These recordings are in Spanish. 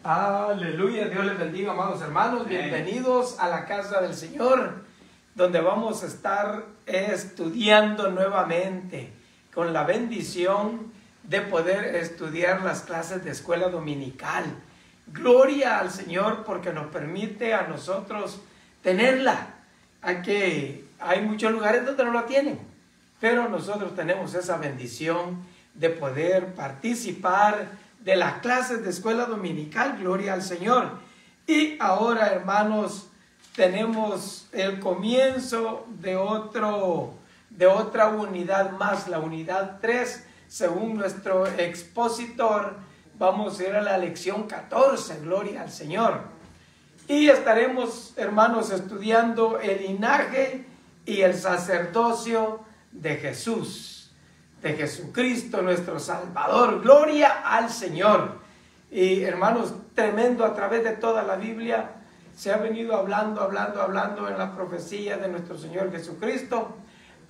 Aleluya, Dios les bendiga, amados hermanos. Bienvenidos a la casa del Señor, donde vamos a estar estudiando nuevamente con la bendición de poder estudiar las clases de escuela dominical. Gloria al Señor porque nos permite a nosotros tenerla. Hay muchos lugares donde no la tienen, pero nosotros tenemos esa bendición de poder participar de las clases de escuela dominical. Gloria al Señor. Y ahora, hermanos, tenemos el comienzo de otra unidad más, la unidad 3, según nuestro expositor. Vamos a ir a la lección 14, gloria al Señor. Y estaremos, hermanos, estudiando el linaje y el sacerdocio de Jesús, de Jesucristo nuestro Salvador. Gloria al Señor. Y hermanos, tremendo, a través de toda la Biblia se ha venido hablando en la profecía de nuestro Señor Jesucristo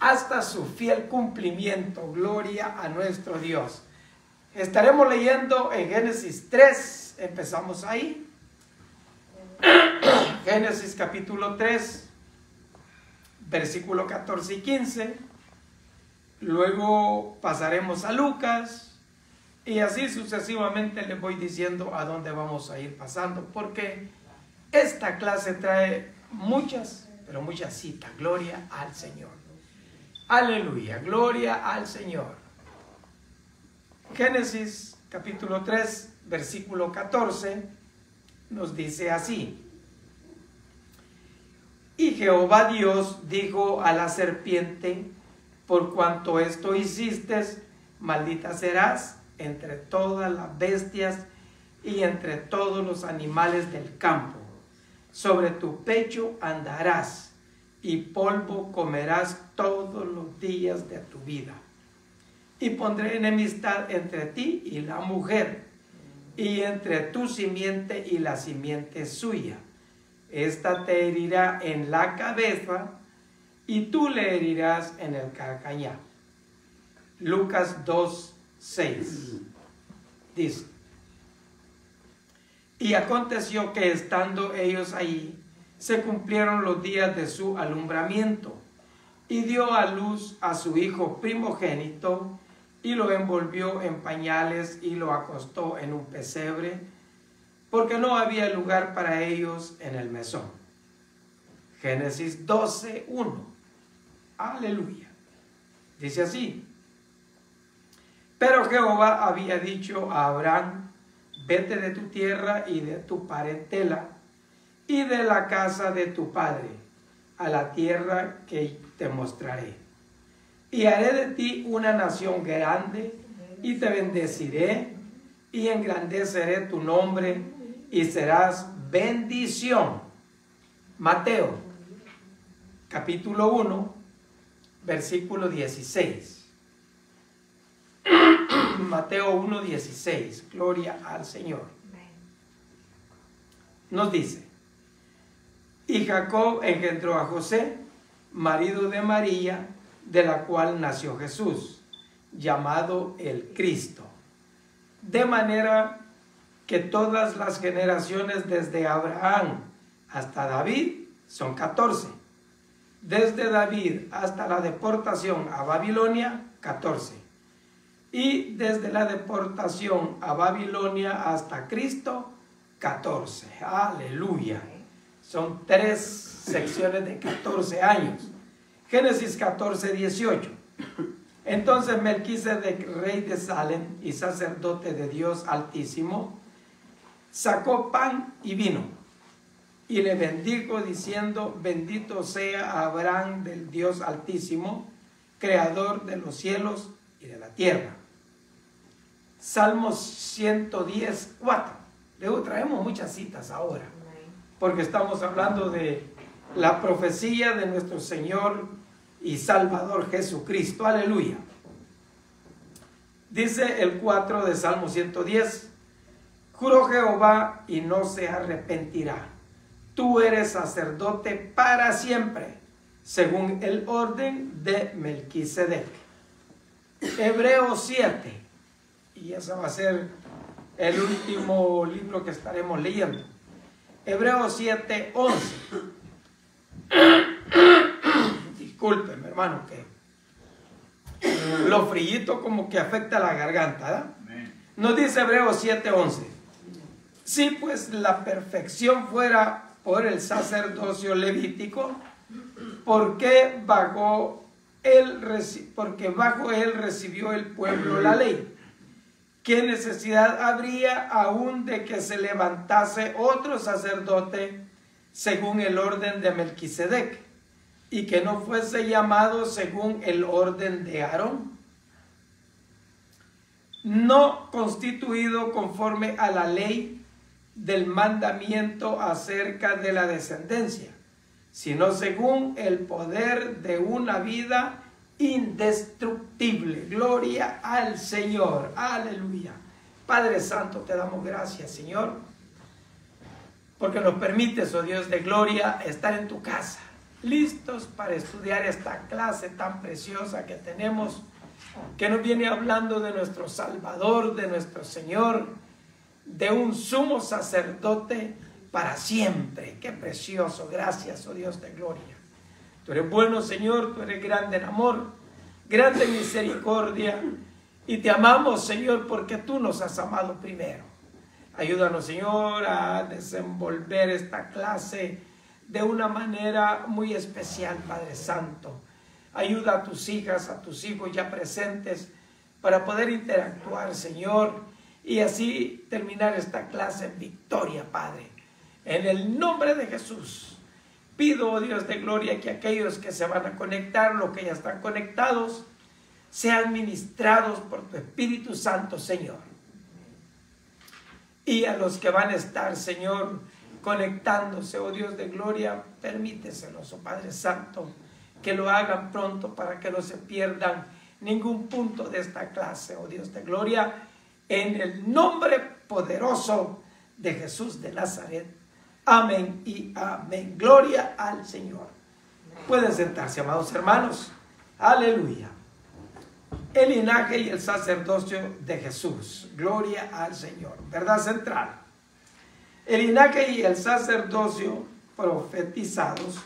hasta su fiel cumplimiento. Gloria a nuestro Dios. Estaremos leyendo en Génesis 3, empezamos ahí. Génesis capítulo 3, versículo 14 y 15. Luego pasaremos a Lucas y así sucesivamente les voy diciendo a dónde vamos a ir pasando, porque esta clase trae muchas, pero muchas citas. Gloria al Señor. Aleluya, gloria al Señor. Génesis capítulo 3, versículo 14 nos dice así: Y Jehová Dios dijo a la serpiente: por cuanto esto hiciste, maldita serás entre todas las bestias y entre todos los animales del campo. Sobre tu pecho andarás, y polvo comerás todos los días de tu vida. Y pondré enemistad entre ti y la mujer, y entre tu simiente y la simiente suya. Esta te herirá en la cabeza, y tú le herirás en el calcañar. Lucas 2, 6 dice: Y aconteció que estando ellos ahí, se cumplieron los días de su alumbramiento, y dio a luz a su hijo primogénito, y lo envolvió en pañales y lo acostó en un pesebre, porque no había lugar para ellos en el mesón. Génesis 12, 1. Aleluya. Dice así: Pero Jehová había dicho a Abraham: vete de tu tierra y de tu parentela y de la casa de tu padre a la tierra que te mostraré. Y haré de ti una nación grande, y te bendeciré, y engrandeceré tu nombre, y serás bendición. Mateo, capítulo 1, versículo 16. Mateo 1, 16. Gloria al Señor. Nos dice: Y Jacob engendró a José, marido de María, de la cual nació Jesús, llamado el Cristo. De manera que todas las generaciones desde Abraham hasta David son 14. Desde David hasta la deportación a Babilonia, 14. Y desde la deportación a Babilonia hasta Cristo, 14. Aleluya. Son 3 secciones de 14 años. Génesis 14, 18. Entonces Melquisedec, rey de Salem y sacerdote de Dios Altísimo, sacó pan y vino, y le bendijo diciendo: bendito sea Abraham del Dios Altísimo, creador de los cielos y de la tierra. Salmos 110, 4. Luego traemos muchas citas ahora, porque estamos hablando de la profecía de nuestro Señor y Salvador Jesucristo. Aleluya. Dice el 4 de Salmo 110: Juró Jehová y no se arrepentirá. Tú eres sacerdote para siempre, según el orden de Melquisedec. Hebreos 7. Y esa va a ser el último libro que estaremos leyendo. Hebreos 7:11. Discúlpeme, hermano, que lo frillito como que afecta la garganta, ¿verdad? Nos dice Hebreos 7:11. Si pues la perfección fuera por el sacerdocio levítico, porque bajo él recibió el pueblo la ley, ¿qué necesidad habría aún de que se levantase otro sacerdote según el orden de Melquisedec, y que no fuese llamado según el orden de Aarón, no constituido conforme a la ley del mandamiento acerca de la descendencia, sino según el poder de una vida indestructible? Gloria al Señor, aleluya. Padre Santo, te damos gracias, Señor, porque nos permites, oh Dios de gloria, estar en tu casa, listos para estudiar esta clase tan preciosa que tenemos, que nos viene hablando de nuestro Salvador, de nuestro Señor, de un sumo sacerdote para siempre. Qué precioso. Gracias, oh Dios de gloria. Tú eres bueno, Señor, tú eres grande en amor, grande en misericordia, y te amamos, Señor, porque tú nos has amado primero. Ayúdanos, Señor, a desenvolver esta clase de una manera muy especial, Padre Santo. Ayuda a tus hijas, a tus hijos ya presentes, para poder interactuar, Señor, y así terminar esta clase en victoria, Padre. En el nombre de Jesús, pido, oh Dios de gloria, que aquellos que se van a conectar, los que ya están conectados, sean ministrados por tu Espíritu Santo, Señor. Y a los que van a estar, Señor, conectándose, oh Dios de gloria, permíteselos, oh Padre Santo, que lo hagan pronto para que no se pierdan ningún punto de esta clase, oh Dios de gloria, en el nombre poderoso de Jesús de Nazaret. Amén y amén. Gloria al Señor. Pueden sentarse, amados hermanos. Aleluya. El linaje y el sacerdocio de Jesús. Gloria al Señor. Verdad central. El linaje y el sacerdocio profetizados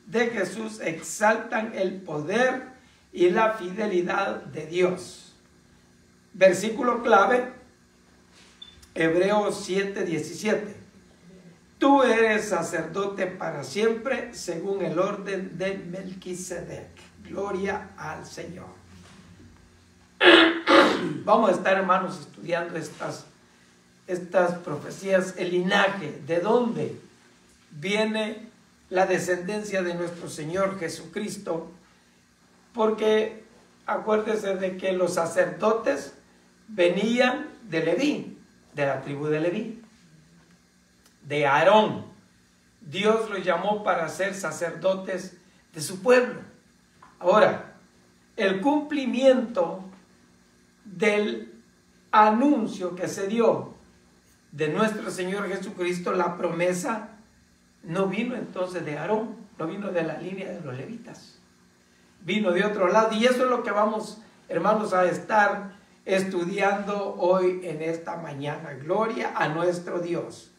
de Jesús exaltan el poder y la fidelidad de Dios. Versículo clave, Hebreos 7:17. Tú eres sacerdote para siempre según el orden de Melquisedec. Gloria al Señor. Vamos a estar, hermanos, estudiando estas profecías, el linaje, de dónde viene la descendencia de nuestro Señor Jesucristo, porque acuérdese de que los sacerdotes venían de Leví, de la tribu de Leví, de Aarón. Dios los llamó para ser sacerdotes de su pueblo. Ahora, el cumplimiento del anuncio que se dio de nuestro Señor Jesucristo, la promesa, no vino entonces de Aarón, no vino de la línea de los levitas, vino de otro lado, y eso es lo que vamos, hermanos, a estar estudiando hoy en esta mañana. Gloria a nuestro Dios.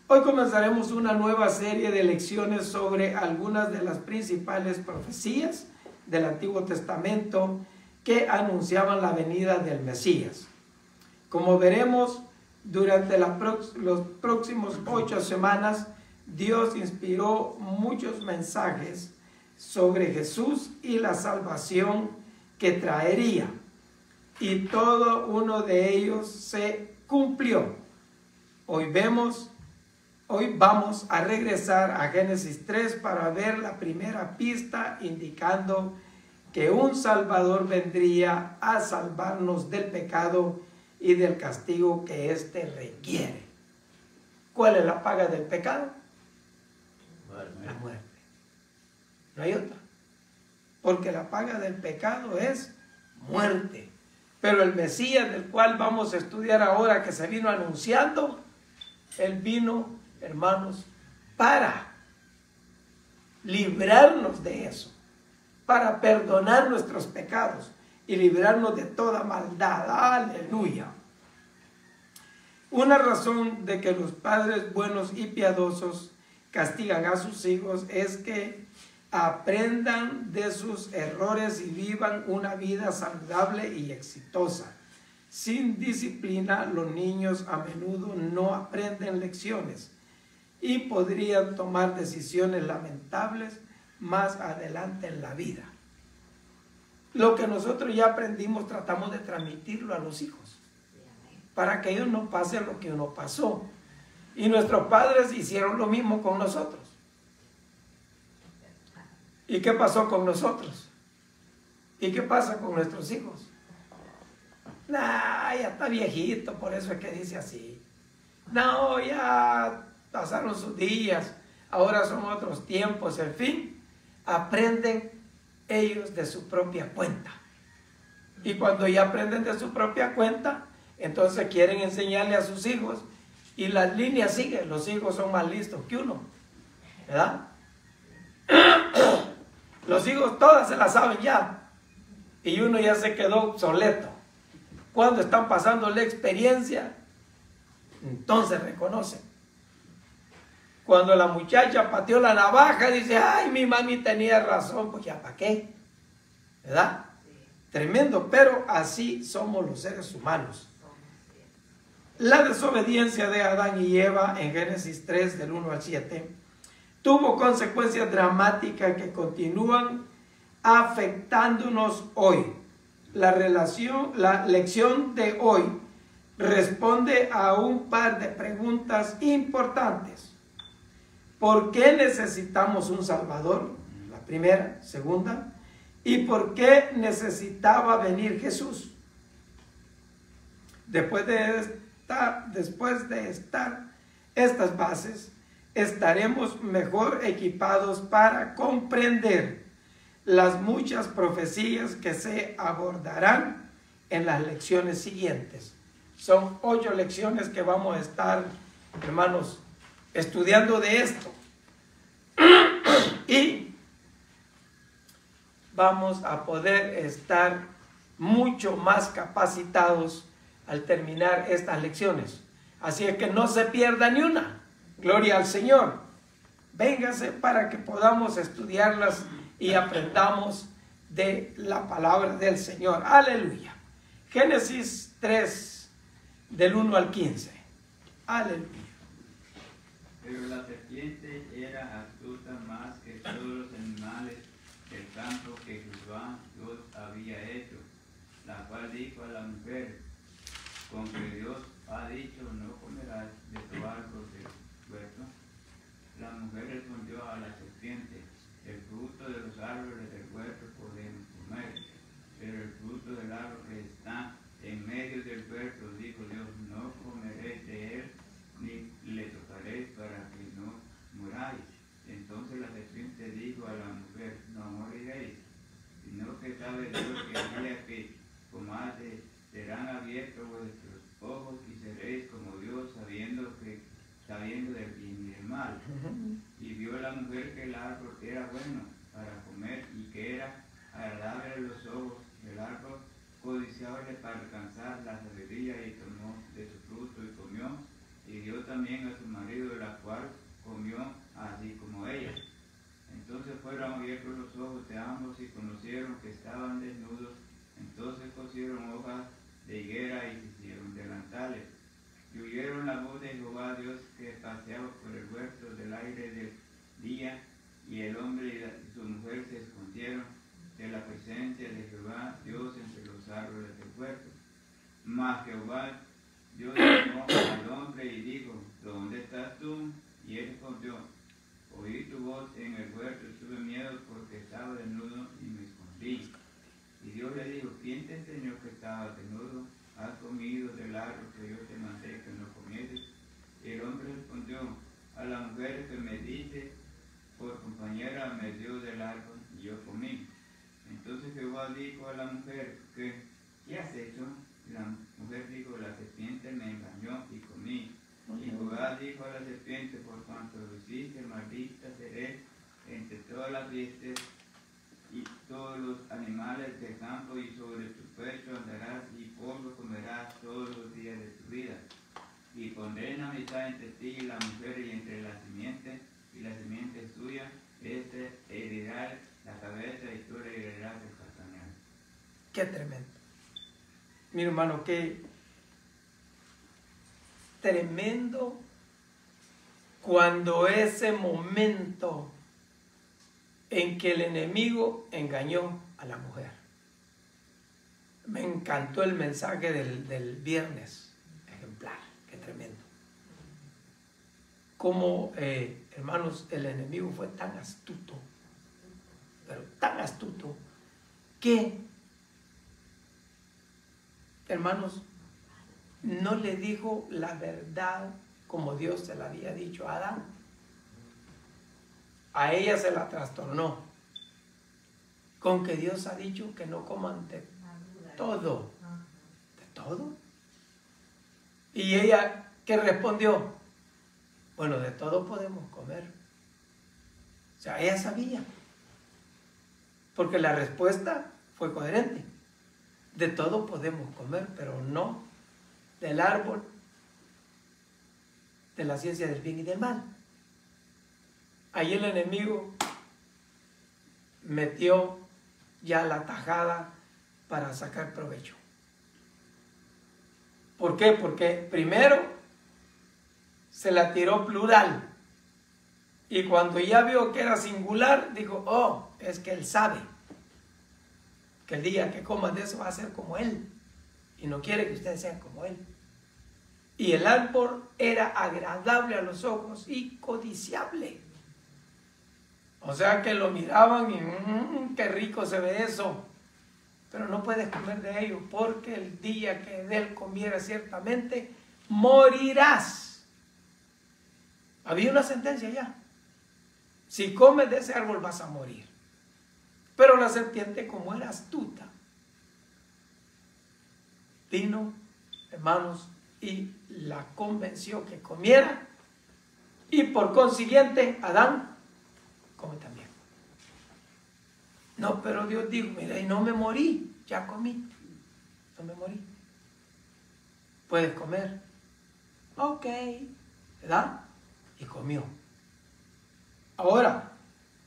Hoy comenzaremos una nueva serie de lecciones sobre algunas de las principales profecías del Antiguo Testamento que anunciaban la venida del Mesías. Como veremos, durante los próximos 8 semanas, Dios inspiró muchos mensajes sobre Jesús y la salvación que traería, y todo uno de ellos se cumplió. Hoy vamos a regresar a Génesis 3 para ver la primera pista indicando que un Salvador vendría a salvarnos del pecado y del castigo que éste requiere. ¿Cuál es la paga del pecado? La muerte. No hay otra. Porque la paga del pecado es muerte. Pero el Mesías, del cual vamos a estudiar ahora, que se vino anunciando, él vino, hermanos, para librarnos de eso, para perdonar nuestros pecados y librarnos de toda maldad. Aleluya. Una razón de que los padres buenos y piadosos castigan a sus hijos es que aprendan de sus errores y vivan una vida saludable y exitosa. Sin disciplina, los niños a menudo no aprenden lecciones y podrían tomar decisiones lamentables más adelante en la vida. Lo que nosotros ya aprendimos tratamos de transmitirlo a los hijos, para que ellos no pasen lo que uno pasó. Y nuestros padres hicieron lo mismo con nosotros. ¿Y qué pasó con nosotros? ¿Y qué pasa con nuestros hijos? Nah, ya está viejito, por eso es que dice así. No, ya pasaron sus días, ahora son otros tiempos, en fin. Aprenden ellos de su propia cuenta. Y cuando ya aprenden de su propia cuenta, entonces quieren enseñarle a sus hijos y las líneas siguen. Los hijos son más listos que uno, ¿verdad? Los hijos todas se las saben ya y uno ya se quedó obsoleto. Cuando están pasando la experiencia, entonces reconocen. Cuando la muchacha pateó la navaja, dice, ay, mi mami tenía razón, pues ya para qué, ¿verdad? Tremendo, pero así somos los seres humanos. La desobediencia de Adán y Eva en Génesis 3, del 1 al 7, tuvo consecuencias dramáticas que continúan afectándonos hoy. La lección de hoy responde a un par de preguntas importantes. ¿Por qué necesitamos un Salvador? La primera. Segunda, ¿y por qué necesitaba venir Jesús? Después de estas bases, estaremos mejor equipados para comprender las muchas profecías que se abordarán en las lecciones siguientes. Son 8 lecciones que vamos a estar, hermanos, estudiando de esto. Y vamos a poder estar mucho más capacitados al terminar estas lecciones. Así es que no se pierda ni una. Gloria al Señor. Véngase para que podamos estudiarlas y aprendamos de la palabra del Señor. Aleluya. Génesis 3, del 1 al 15. Aleluya. Pero la serpiente era astuta más que todos los animales del campo que Jehová Dios había hecho, la cual dijo a la mujer, con que Dios ha dicho, no comerás de tu árbol del huerto. La mujer respondió a la serpiente, el fruto de los árboles del huerto podemos comer, pero el fruto del árbol que está en medio del huerto, dijo Dios, no comeréis de él, ni le tocaréis para que no muráis. Entonces la serpiente dijo a la mujer, no moriréis, sino que sabe Dios que el día que comáis serán abiertos vuestros ojos y seréis como Dios, sabiendo del bien y del mal. Y vio la mujer que el árbol era bueno para comer y que era agradable a los ojos, el árbol codiciable para alcanzar la sabiduría, y tomó de su fruto y comió, y dio también a su marido, la cual comió así como ella. Entonces fueron abiertos los ojos de ambos y conocieron que estaban desnudos. Entonces cosieron hojas de higuera y se hicieron delantales. Y oyeron la voz de Jehová Dios que paseaba por el huerto del aire del día, y el hombre y su mujer se escondieron de la presencia de Jehová Dios entre los árboles del huerto. Mas Jehová Dios llamó al hombre y dijo, ¿dónde estás tú? Y él respondió, oí tu voz en el huerto y tuve miedo porque estaba desnudo y me escondí. Y Dios le dijo, ¿quién te enseñó que estabas desnudo? ¿Has comido del árbol que yo te mandé que no comieses? Y el hombre respondió, a la mujer que me diste por compañera me dio del árbol y yo comí. Entonces Jehová dijo a la mujer, ¿qué has hecho? Y la mujer dijo, la serpiente me engañó y comí. Y Jehová dijo a la serpiente, por cuanto lo hiciste, maldita seré entre todas las bestias y todos los animales del campo, y sobre tu pecho andarás y polvo comerás todos los días de tu vida. y pondré enemistad entre ti y la mujer, y entre la simiente y la simiente tuya. Este herirá la cabeza y tú le herirás el calcañar. Qué tremendo. Mi hermano, qué tremendo cuando ese momento en que el enemigo engañó a la mujer. Me encantó el mensaje del viernes, ejemplar, qué tremendo. Como, hermanos, el enemigo fue tan astuto, pero tan astuto, que, hermanos, no le dijo la verdad como Dios se la había dicho a Adán. A ella se la trastornó con que Dios ha dicho que no coman de todo. ¿De todo? Y ella, ¿qué respondió? Bueno, de todo podemos comer. O sea, ella sabía. Porque la respuesta fue coherente. De todo podemos comer, pero no del árbol de la ciencia del bien y del mal. Ahí el enemigo metió ya la tajada para sacar provecho. ¿Por qué? Porque primero se la tiró plural, y cuando ya vio que era singular, dijo, oh, es que él sabe que el día que comas de eso va a ser como él, y no quiere que ustedes sean como él. Y el árbol era agradable a los ojos y codiciable. O sea que lo miraban y qué rico se ve eso. Pero no puedes comer de ello, porque el día que de él comieras ciertamente morirás. Había una sentencia ya. Si comes de ese árbol vas a morir. Pero la serpiente, como era astuta, vino, hermanos, y la convenció que comiera, y por consiguiente Adán come también. No, pero Dios dijo, mira, y no me morí, ya comí, no me morí. Puedes comer. Ok, ¿verdad? Y comió. Ahora,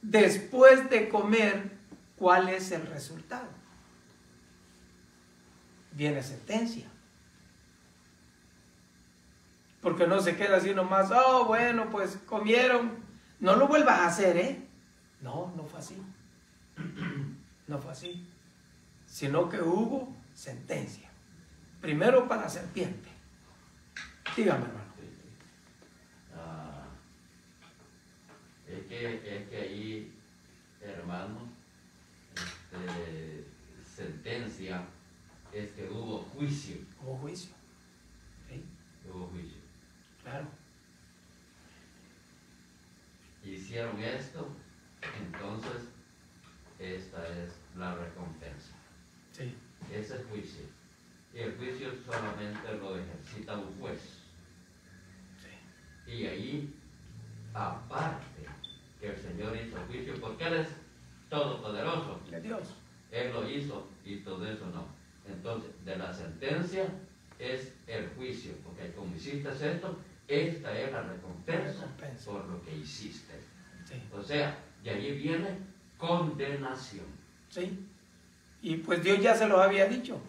después de comer, ¿cuál es el resultado? Viene sentencia. Porque no se queda así nomás, oh, bueno, pues comieron, no lo vuelvas a hacer, ¿eh? No, no fue así. No fue así. Sino que hubo sentencia. Primero para la serpiente. Dígame, hermano. Es que ahí, hermano, sentencia es que hubo juicio. Hubo juicio. ¿Sí? Hubo juicio. Claro. Hicieron esto, entonces esta es la recompensa. Sí. Ese es juicio. Y el juicio solamente lo ejercita un juez. Sí. Y ahí, aparte que el Señor hizo juicio, porque Él es todopoderoso. De Dios. Él lo hizo y todo eso no. Entonces, de la sentencia es el juicio, porque como hiciste esto, esta es la recompensa por lo que hiciste. Sí. O sea, de allí viene condenación. Sí. Y pues Dios ya se los había dicho.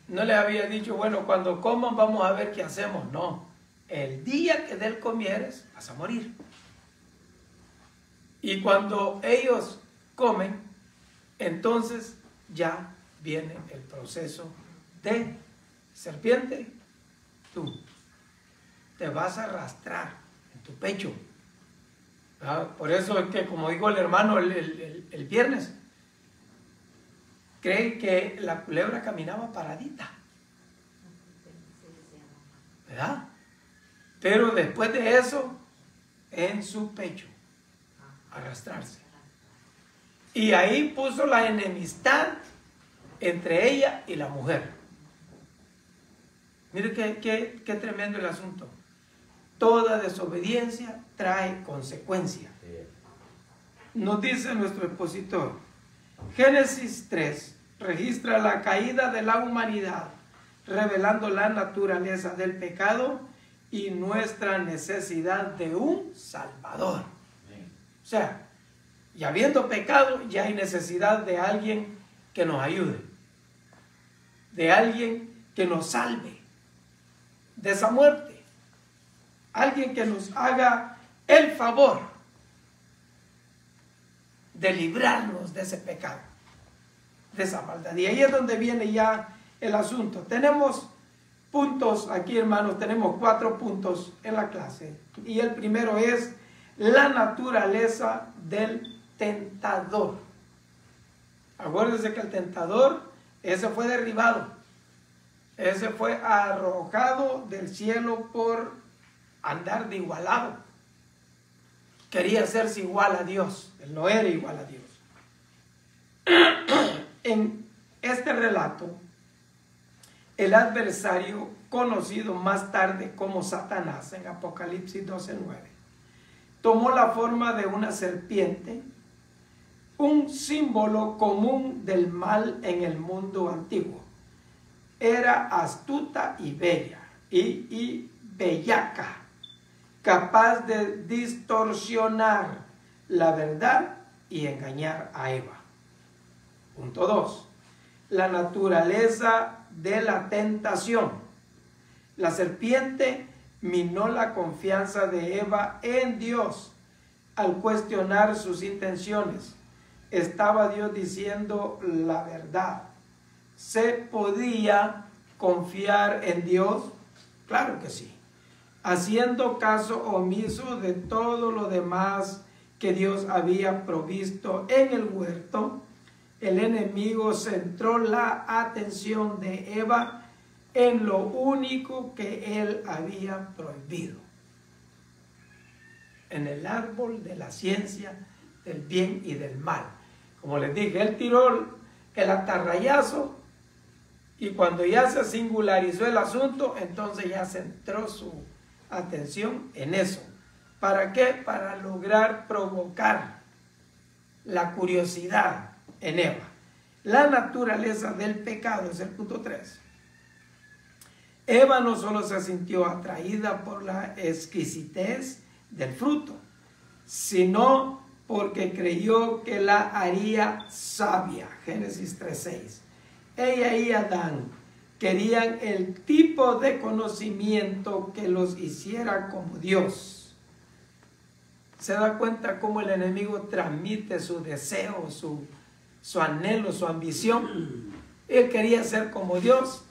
No les había dicho, bueno, cuando coman vamos a ver qué hacemos. No. El día que de él comieres, vas a morir. Y cuando ellos comen, entonces ya viene el proceso de serpiente. Tú te vas a arrastrar en tu pecho. ¿Verdad? Por eso es que, como dijo el hermano el viernes, creen que la culebra caminaba paradita, ¿verdad? Pero después de eso, en su pecho, arrastrarse. Y ahí puso la enemistad entre ella y la mujer. Mire qué tremendo el asunto. Toda desobediencia trae consecuencias. Nos dice nuestro expositor, Génesis 3 registra la caída de la humanidad revelando la naturaleza del pecado y nuestra necesidad de un Salvador. O sea, y habiendo pecado, ya hay necesidad de alguien que nos ayude, de alguien que nos salve de esa muerte, alguien que nos haga el favor de librarnos de ese pecado, de esa maldad. Y ahí es donde viene ya el asunto. Tenemos puntos aquí, hermanos, tenemos 4 puntos en la clase. Y el primero es la naturaleza del tentador. Acuérdense que el tentador, ese fue derribado, ese fue arrojado del cielo por andar de igualado. Quería hacerse igual a Dios, él no era igual a Dios. En este relato, el adversario, conocido más tarde como Satanás en Apocalipsis 12:9, tomó la forma de una serpiente, un símbolo común del mal en el mundo antiguo. Era astuta y bella y bellaca, capaz de distorsionar la verdad y engañar a Eva. Punto 2. La naturaleza de la tentación. La serpiente minó la confianza de Eva en Dios al cuestionar sus intenciones. Estaba Dios diciendo la verdad. ¿Se podía confiar en Dios? Claro que sí. Haciendo caso omiso de todo lo demás que Dios había provisto en el huerto, el enemigo centró la atención de Eva en lo único que él había prohibido: en el árbol de la ciencia del bien y del mal. Como les dije, él tiró el atarrayazo y cuando ya se singularizó el asunto, entonces ya centró su atención en eso. ¿Para qué? Para lograr provocar la curiosidad en Eva. La naturaleza del pecado es el punto 3. Eva no solo se sintió atraída por la exquisitez del fruto, sino porque creyó que la haría sabia. Génesis 3:6. Ella y Adán querían el tipo de conocimiento que los hiciera como Dios. ¿Se da cuenta cómo el enemigo transmite su deseo, su anhelo, su ambición? Él quería ser como Dios,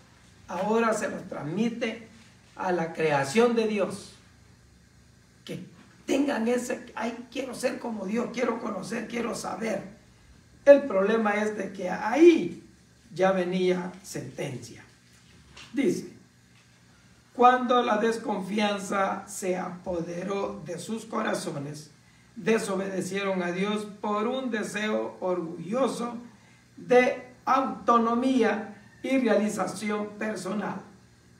ahora se lo transmite a la creación de Dios. Que tengan ese, ay, quiero ser como Dios, quiero conocer, quiero saber. El problema es de que ahí ya venía sentencia. Dice, cuando la desconfianza se apoderó de sus corazones, desobedecieron a Dios por un deseo orgulloso de autonomía y realización personal.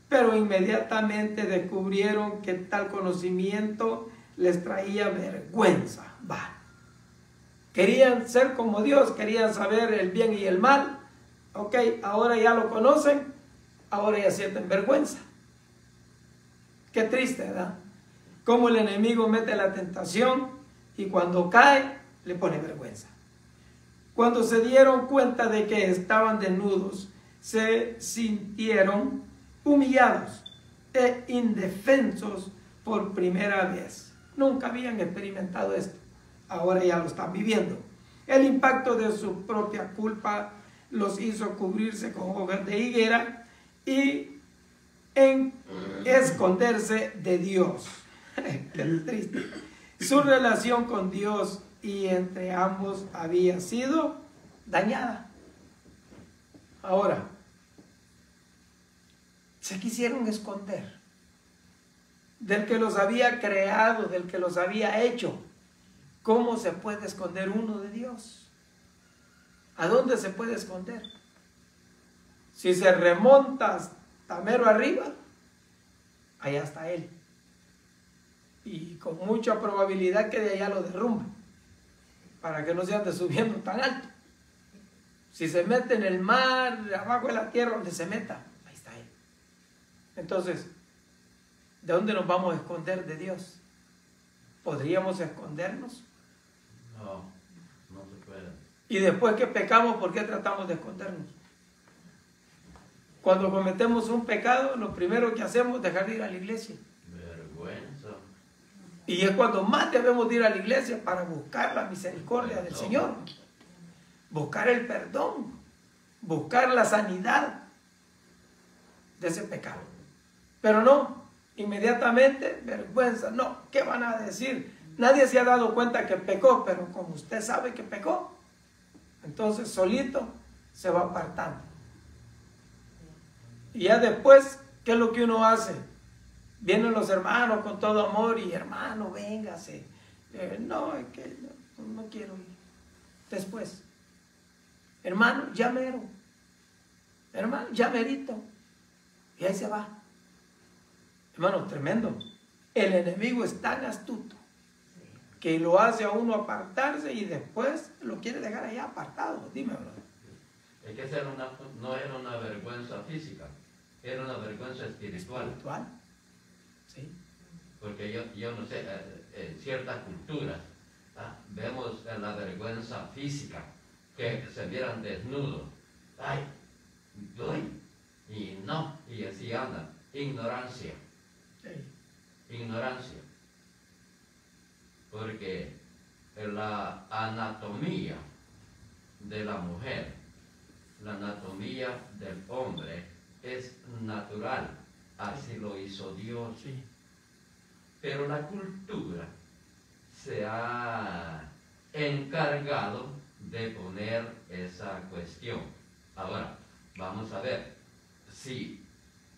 Pero inmediatamente descubrieron que tal conocimiento les traía vergüenza. Querían ser como Dios, querían saber el bien y el mal. Ok, ahora ya lo conocen, ahora ya sienten vergüenza. Qué triste, ¿verdad? Cómo el enemigo mete la tentación y cuando cae le pone vergüenza. Cuando se dieron cuenta de que estaban desnudos, se sintieron humillados e indefensos por primera vez. Nunca habían experimentado esto, ahora ya lo están viviendo. El impacto de su propia culpa los hizo cubrirse con hojas de higuera y esconderse de Dios. Qué triste. Su relación con Dios y entre ambos había sido dañada. Ahora, se quisieron esconder del que los había creado, del que los había hecho. ¿Cómo se puede esconder uno de Dios? ¿A dónde se puede esconder? Si se remonta hasta mero arriba, allá está Él. Y con mucha probabilidad que de allá lo derrumbe, para que no se ande subiendo tan alto. Si se mete en el mar, abajo de la tierra, donde se meta, ahí está Él. Entonces, ¿de dónde nos vamos a esconder de Dios? ¿Podríamos escondernos? No, no se puede. Y después que pecamos, ¿por qué tratamos de escondernos? Cuando cometemos un pecado, lo primero que hacemos es dejar de ir a la iglesia. Vergüenza. Y es cuando más debemos de ir a la iglesia para buscar la misericordia del Señor. Buscar el perdón. Buscar la sanidad de ese pecado. Pero no, inmediatamente, vergüenza. No, ¿qué van a decir? Nadie se ha dado cuenta que pecó, pero como usted sabe que pecó, entonces solito se va apartando. Y ya después, ¿qué es lo que uno hace? Vienen los hermanos con todo amor y hermano, véngase. No, es que no quiero ir. Después, hermano, ya mero. Hermano, ya merito. Y ahí se va. Hermano, tremendo. El enemigo es tan astuto que lo hace a uno apartarse y después lo quiere dejar allá apartado. Dime, brother. Es que esa no era una vergüenza física, era una vergüenza espiritual. ¿Espiritual? Sí. Porque yo no sé, en ciertas culturas vemos la vergüenza física, que se vieran desnudos. Ay, doy, y no, y así andan. Ignorancia. Sí. Ignorancia. Porque la anatomía de la mujer, la anatomía del hombre es natural, así lo hizo Dios. Sí. Pero la cultura se ha encargado de poner esa cuestión. Ahora, vamos a ver si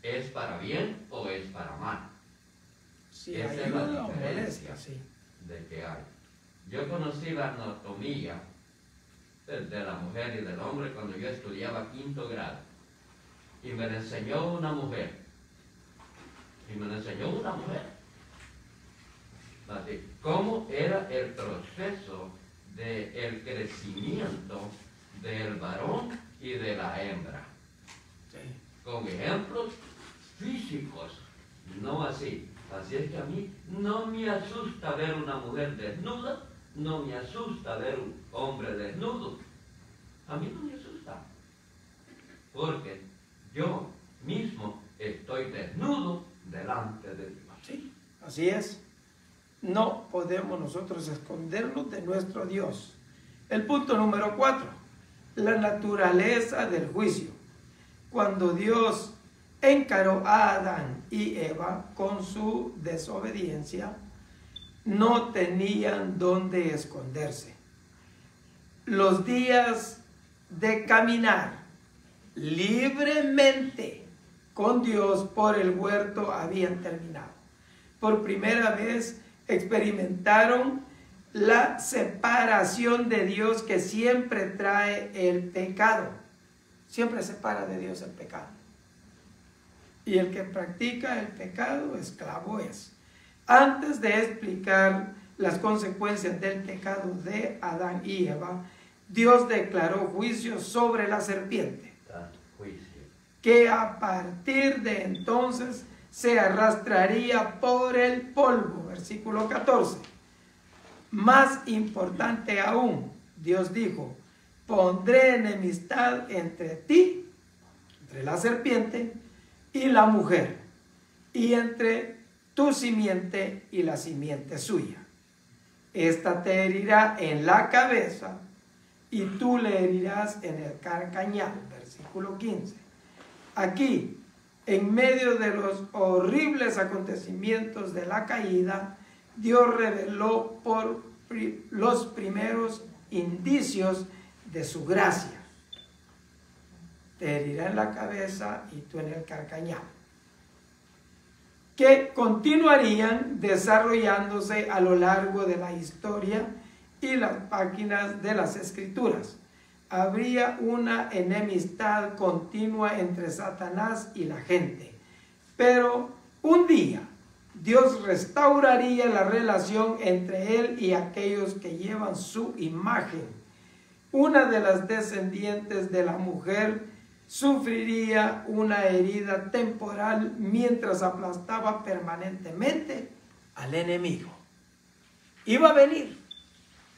es para bien o es para mal. Sí, Esa hay es la una diferencia molestia, sí. de que hay. Yo conocí la anatomía de la mujer y del hombre cuando yo estudiaba 5º grado. Y me la enseñó una mujer. Así, ¿cómo era el proceso del crecimiento del varón y de la hembra? Sí. Con ejemplos físicos, no así. Así es que a mí no me asusta ver una mujer desnuda, no me asusta ver un hombre desnudo. A mí no me asusta. Porque yo mismo estoy desnudo delante de Dios. Sí, así es. No podemos nosotros escondernos de nuestro Dios. El punto número 4, la naturaleza del juicio. Cuando Dios encaró a Adán y Eva con su desobediencia, no tenían dónde esconderse. Los días de caminar libremente con Dios por el huerto habían terminado. Por primera vez experimentaron la separación de Dios que siempre trae el pecado. Siempre separa de Dios el pecado. Y el que practica el pecado, esclavo es. Antes de explicar las consecuencias del pecado de Adán y Eva, Dios declaró juicio sobre la serpiente, que a partir de entonces se arrastraría por el polvo. Versículo 14. Más importante aún, Dios dijo: pondré enemistad entre ti, entre la serpiente y la mujer, y entre tu simiente y la simiente suya. Esta te herirá en la cabeza y tú le herirás en el carcañal. Versículo 15. Aquí, en medio de los horribles acontecimientos de la caída, Dios reveló por los primeros indicios de su gracia. Te herirá en la cabeza y tú en el carcañal, que continuarían desarrollándose a lo largo de la historia y las páginas de las Escrituras. Habría una enemistad continua entre Satanás y la gente, pero un día Dios restauraría la relación entre él y aquellos que llevan su imagen. Una de las descendientes de la mujer sufriría una herida temporal mientras aplastaba permanentemente al enemigo. Iba a venir,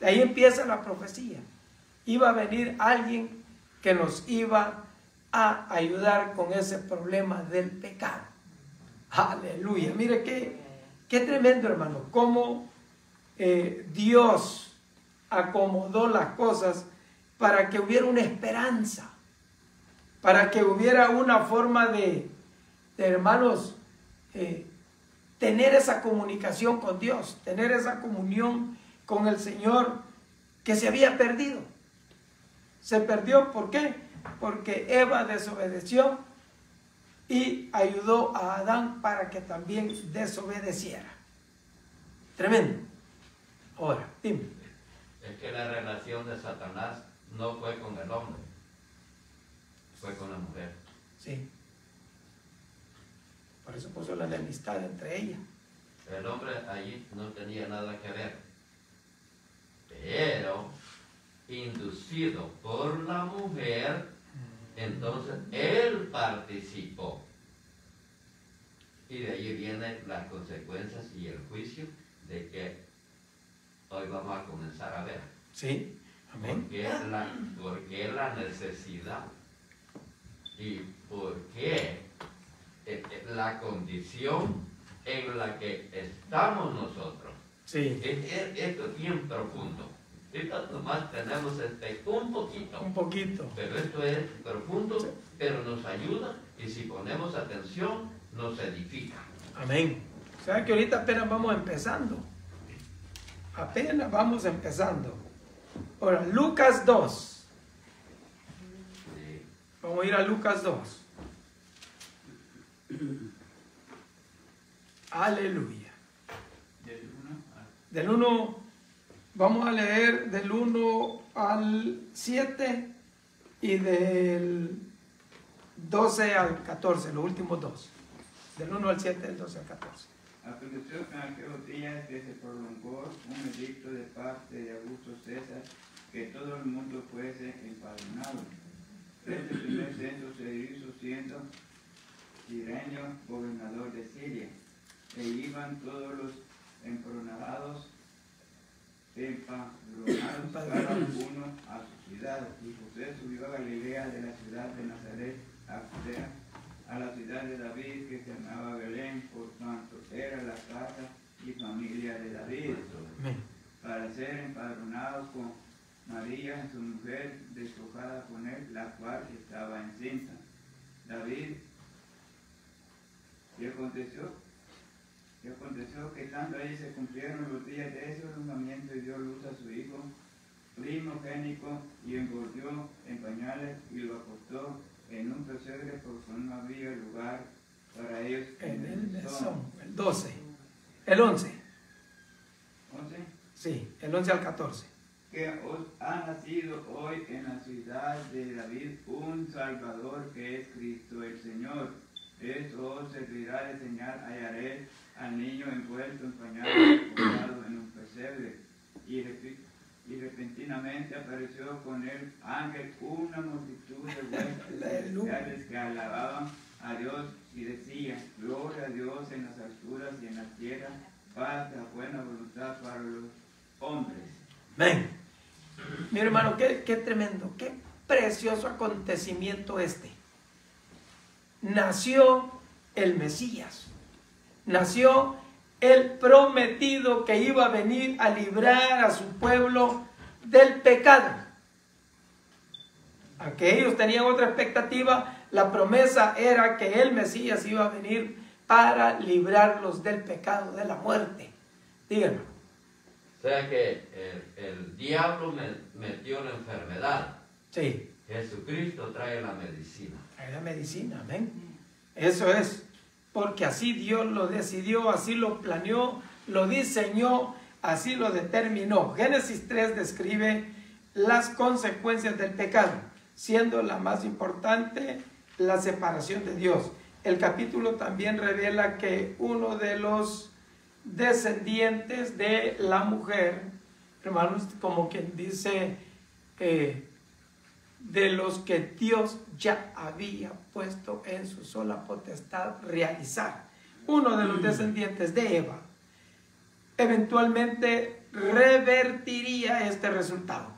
de ahí empieza la profecía, iba a venir alguien que nos iba a ayudar con ese problema del pecado. Aleluya. Mire qué tremendo, hermano, cómo Dios acomodó las cosas para que hubiera una esperanza, para que hubiera una forma de hermanos, tener esa comunicación con Dios, tener esa comunión con el Señor que se había perdido. Se perdió, ¿por qué? Porque Eva desobedeció y ayudó a Adán para que también desobedeciera. Tremendo. Ahora, dime. Es que la relación de Satanás no fue con el hombre, fue con la mujer. Sí. Por eso puso la enemistad entre ellas. El hombre allí no tenía nada que ver, pero inducido por la mujer, entonces él participó. Y de allí vienen las consecuencias y el juicio de que hoy vamos a comenzar a ver. Sí, amén. ¿Por qué la necesidad? ¿Y por qué la condición en la que estamos nosotros? Sí. Esto es bien profundo. Ahorita nomás tenemos un poquito. Un poquito. Pero esto es profundo, sí, pero nos ayuda y si ponemos atención, nos edifica. Amén. O sea que ahorita apenas vamos empezando. Apenas vamos empezando. Ahora, Lucas 2. Sí. Vamos a ir a Lucas 2. Aleluya. Del 1, vamos a leer del 1 al 7 y del 12 al 14, los últimos dos. Del 1 al 7, del 12 al 14. Aconteció en aquellos días que se prolongó un edicto de parte de Augusto César que todo el mundo fuese empadronado. Este primer censo se hizo siendo Cirenio gobernador de Siria, e iban todos los empadronados cada uno a su ciudad. Y José subió a Galilea de la ciudad de Nazaret a Judea, a la ciudad de David que se llamaba Belén, por cuanto era la casa y familia de David, para ser empadronados con María, su mujer, despojada con él, la cual estaba encinta. David, y aconteció que estando ahí se cumplieron los días de ese prolongamiento y dio luz a su hijo primogénito y envolvió en pañales y lo acostó en un pesebre porque no había lugar para ellos en el mesón. El 12. El 11. ¿11? Sí, el 11 al 14. Que os ha nacido hoy en la ciudad de David un Salvador que es Cristo el Señor. Esto os servirá de señal, hallaréis al niño envuelto en pañales, acostado en un pesebre. Y repentinamente apareció con el ángel una multitud de huestes celestiales que alababan a Dios y decían: gloria a Dios en las alturas y en la tierra, paz, la buena voluntad para los hombres. Amén. Mi hermano, qué tremendo, qué precioso acontecimiento este. Nació el Mesías, nació el prometido que iba a venir a librar a su pueblo del pecado. Aunque ellos tenían otra expectativa, la promesa era que el Mesías iba a venir para librarlos del pecado, de la muerte. Díganlo. O sea que el diablo metió la enfermedad. Sí. Jesucristo trae la medicina. Trae la medicina, amén. Eso es. Porque así Dios lo decidió, así lo planeó, lo diseñó, así lo determinó. Génesis 3 describe las consecuencias del pecado, siendo la más importante la separación de Dios. El capítulo también revela que uno de los descendientes de la mujer, hermanos, como quien dice, de los que Dios ya había puesto en su sola potestad realizar. Uno de los descendientes de Eva eventualmente revertiría este resultado.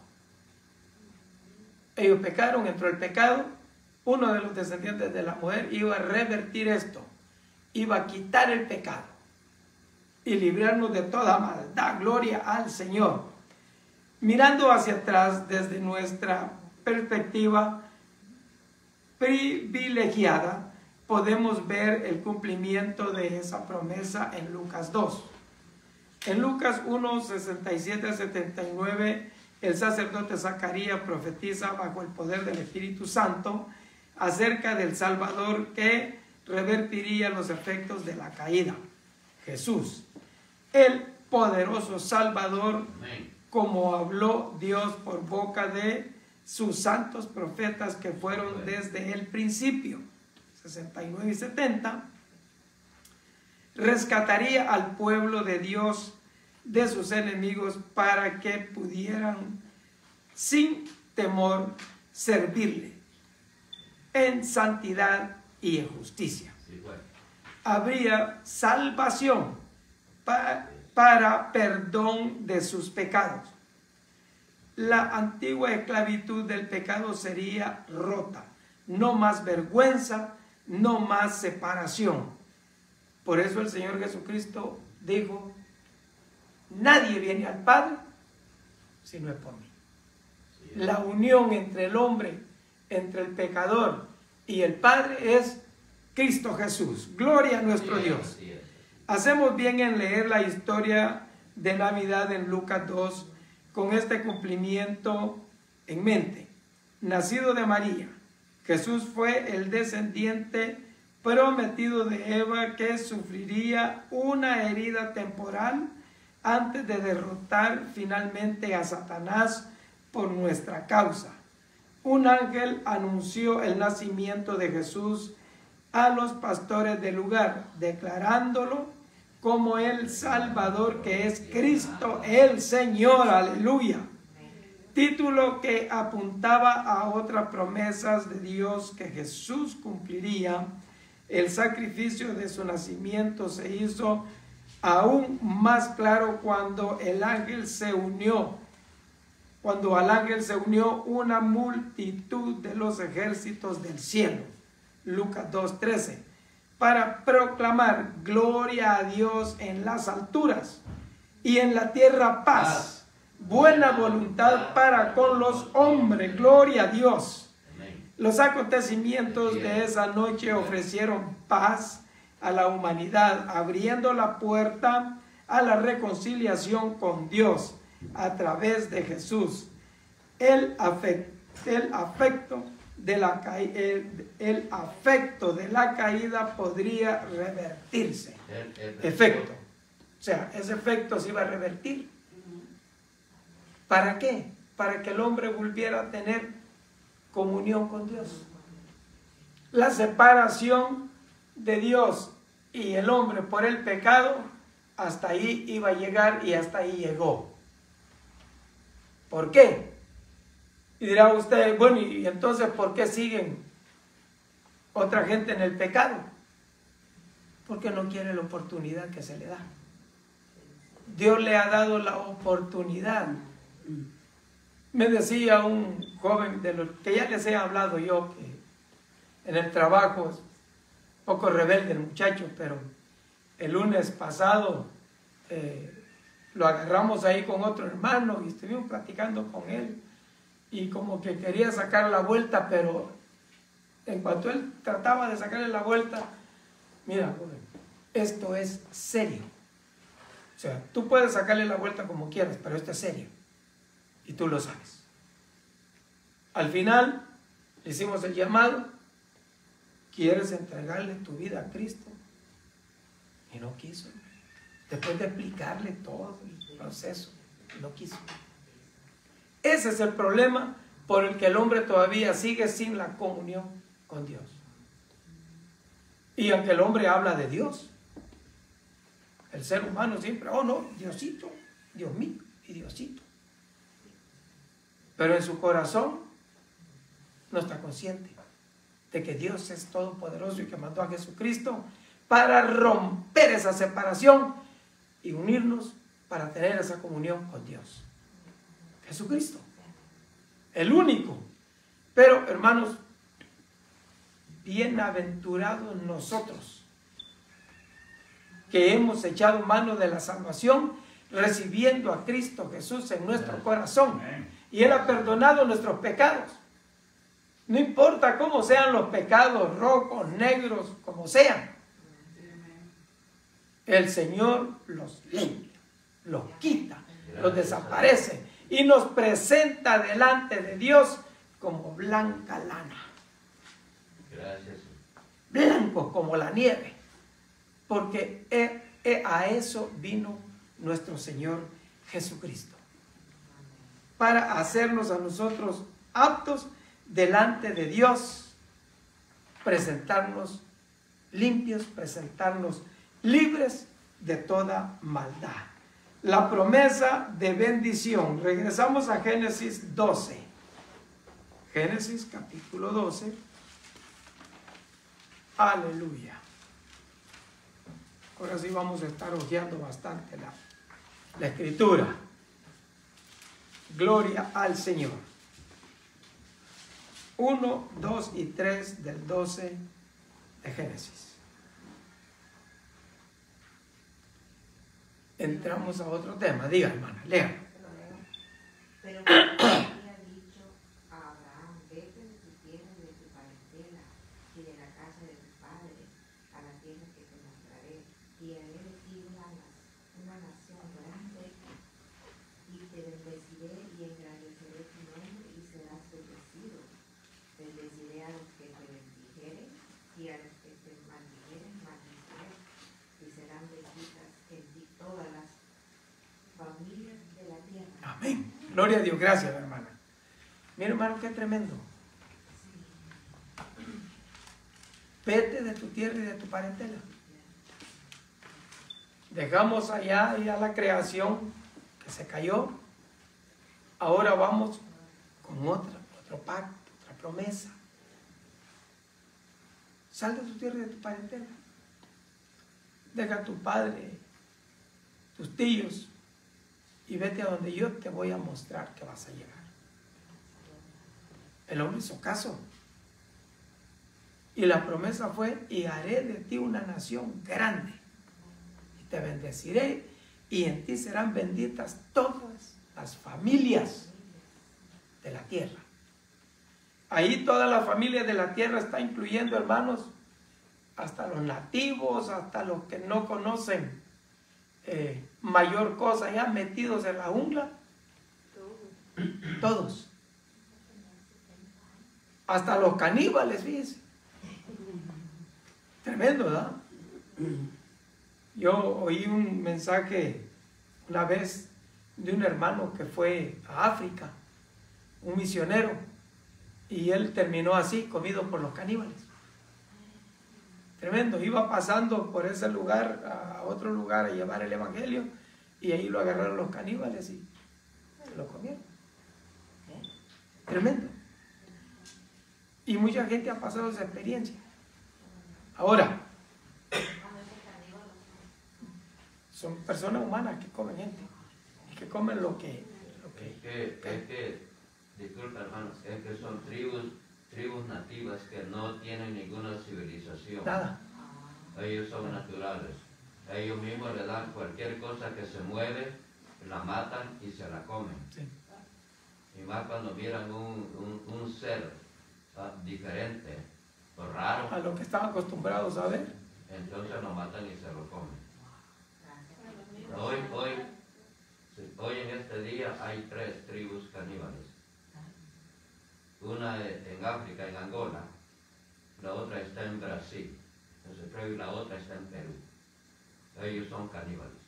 Ellos pecaron, entró el pecado. Uno de los descendientes de la mujer iba a revertir esto, iba a quitar el pecado y librarnos de toda maldad. Gloria al Señor. Mirando hacia atrás desde nuestra perspectiva privilegiada, podemos ver el cumplimiento de esa promesa en Lucas 2. En Lucas 1, 67 a 79, el sacerdote Zacarías profetiza bajo el poder del Espíritu Santo acerca del Salvador que revertiría los efectos de la caída. Jesús, el poderoso Salvador, como habló Dios por boca de sus santos profetas que fueron desde el principio, 69 y 70, rescataría al pueblo de Dios de sus enemigos para que pudieran sin temor servirle en santidad y en justicia. Habría salvación para perdón de sus pecados. La antigua esclavitud del pecado sería rota. No más vergüenza, no más separación. Por eso el Señor Jesucristo dijo: nadie viene al Padre si no es por mí. La unión entre el hombre, entre el pecador y el Padre es Cristo Jesús. Gloria a nuestro Dios. Hacemos bien en leer la historia de Navidad en Lucas 2 con este cumplimiento en mente. Nacido de María, Jesús fue el descendiente prometido de Eva que sufriría una herida temporal antes de derrotar finalmente a Satanás por nuestra causa. Un ángel anunció el nacimiento de Jesús a los pastores del lugar, declarándolo como el Salvador, que es Cristo el Señor. Aleluya. Título que apuntaba a otras promesas de Dios que Jesús cumpliría. El sacrificio de su nacimiento se hizo aún más claro cuando al ángel se unió una multitud de los ejércitos del cielo. Lucas 2:13, para proclamar gloria a Dios en las alturas y en la tierra paz, buena voluntad para con los hombres. Gloria a Dios. Los acontecimientos de esa noche ofrecieron paz a la humanidad, abriendo la puerta a la reconciliación con Dios a través de Jesús. El afecto de la caída podría revertirse. Efecto. O sea, ese efecto se iba a revertir. ¿Para qué? Para que el hombre volviera a tener comunión con Dios. La separación de Dios y el hombre por el pecado, hasta ahí iba a llegar y hasta ahí llegó. ¿Por qué? Y dirá usted, bueno, ¿y entonces por qué siguen otra gente en el pecado? Porque no quiere la oportunidad que se le da. Dios le ha dado la oportunidad. Me decía un joven de los que ya les he hablado yo, que en el trabajo es un poco rebelde el muchacho, pero el lunes pasado lo agarramos ahí con otro hermano y estuvimos platicando con él. Y como que quería sacar la vuelta, pero en cuanto él trataba de sacarle la vuelta, mira, esto es serio. O sea, tú puedes sacarle la vuelta como quieras, pero esto es serio. Y tú lo sabes. Al final, le hicimos el llamado. ¿Quieres entregarle tu vida a Cristo? Y no quiso. Después de explicarle todo el proceso, no quiso. Ese es el problema por el que el hombre todavía sigue sin la comunión con Dios. Y aunque el hombre habla de Dios, el ser humano siempre, oh no, Diosito, Dios mío y Diosito. Pero en su corazón no está consciente de que Dios es todopoderoso y que mandó a Jesucristo para romper esa separación y unirnos para tener esa comunión con Dios. Jesucristo, el único. Pero, hermanos, bienaventurados nosotros que hemos echado mano de la salvación, recibiendo a Cristo Jesús en nuestro corazón, y Él ha perdonado nuestros pecados. No importa cómo sean los pecados, rojos, negros, como sean, el Señor los limpia, los quita, los desaparece y nos presenta delante de Dios como blanca lana. Gracias. Blancos como la nieve, porque a eso vino nuestro Señor Jesucristo, para hacernos a nosotros aptos delante de Dios, presentarnos limpios, presentarnos libres de toda maldad. La promesa de bendición. Regresamos a Génesis 12. Génesis capítulo 12. Aleluya. Ahora sí vamos a estar hojeando bastante la escritura. Gloria al Señor. 1, 2 y 3 del 12 de Génesis. Entramos a otro tema. Diga, hermana, lea. Pero había dicho a Abraham: vete de tu tierra y de tu parentela y de la casa de tu padre a la tierra que te mostraré, y haré de ti una nación grande, y te bendeciré y engrandeceré tu nombre y serás bendecido. Bendeciré a los que te bendijeren y a los que te maldijeren maldiciré, y serán benditas en ti todas las familias de la tierra. Amén. Gloria a Dios. Gracias, hermana. Mira, hermano, qué tremendo. Vete de tu tierra y de tu parentela. Dejamos allá ya la creación que se cayó. Ahora vamos con otro pacto, otra promesa. Sal de tu tierra y de tu parentela. Deja a tu padre, tus tíos, y vete a donde yo te voy a mostrar que vas a llegar. El hombre hizo caso. Y la promesa fue: y haré de ti una nación grande, y te bendeciré, y en ti serán benditas todas las familias de la tierra. Ahí toda la familia de la tierra está incluyendo, hermanos, hasta los nativos, hasta los que no conocen mayor cosa, ya metidos en la jungla. Todos. Hasta los caníbales, fíjense. Tremendo, ¿verdad? Yo oí un mensaje una vez de un hermano que fue a África, un misionero, y él terminó así, comido por los caníbales. Tremendo. Iba pasando por ese lugar a otro lugar a llevar el evangelio, y ahí lo agarraron los caníbales y se lo comieron. Tremendo. Y mucha gente ha pasado esa experiencia. Ahora, son personas humanas que comen gente y que comen lo que disculpa, hermanos, es que son tribus nativas que no tienen ninguna civilización. nada. Ellos son naturales. Ellos mismos le dan cualquier cosa que se mueve, la matan y se la comen. Sí. Y más cuando miran un ser diferente o raro, A lo que están acostumbrados a ver. entonces lo matan y se lo comen. Hoy en este día hay 3 tribus caníbales. Una en África, en Angola, la otra está en Brasil, y la otra está en Perú. Ellos son caníbales.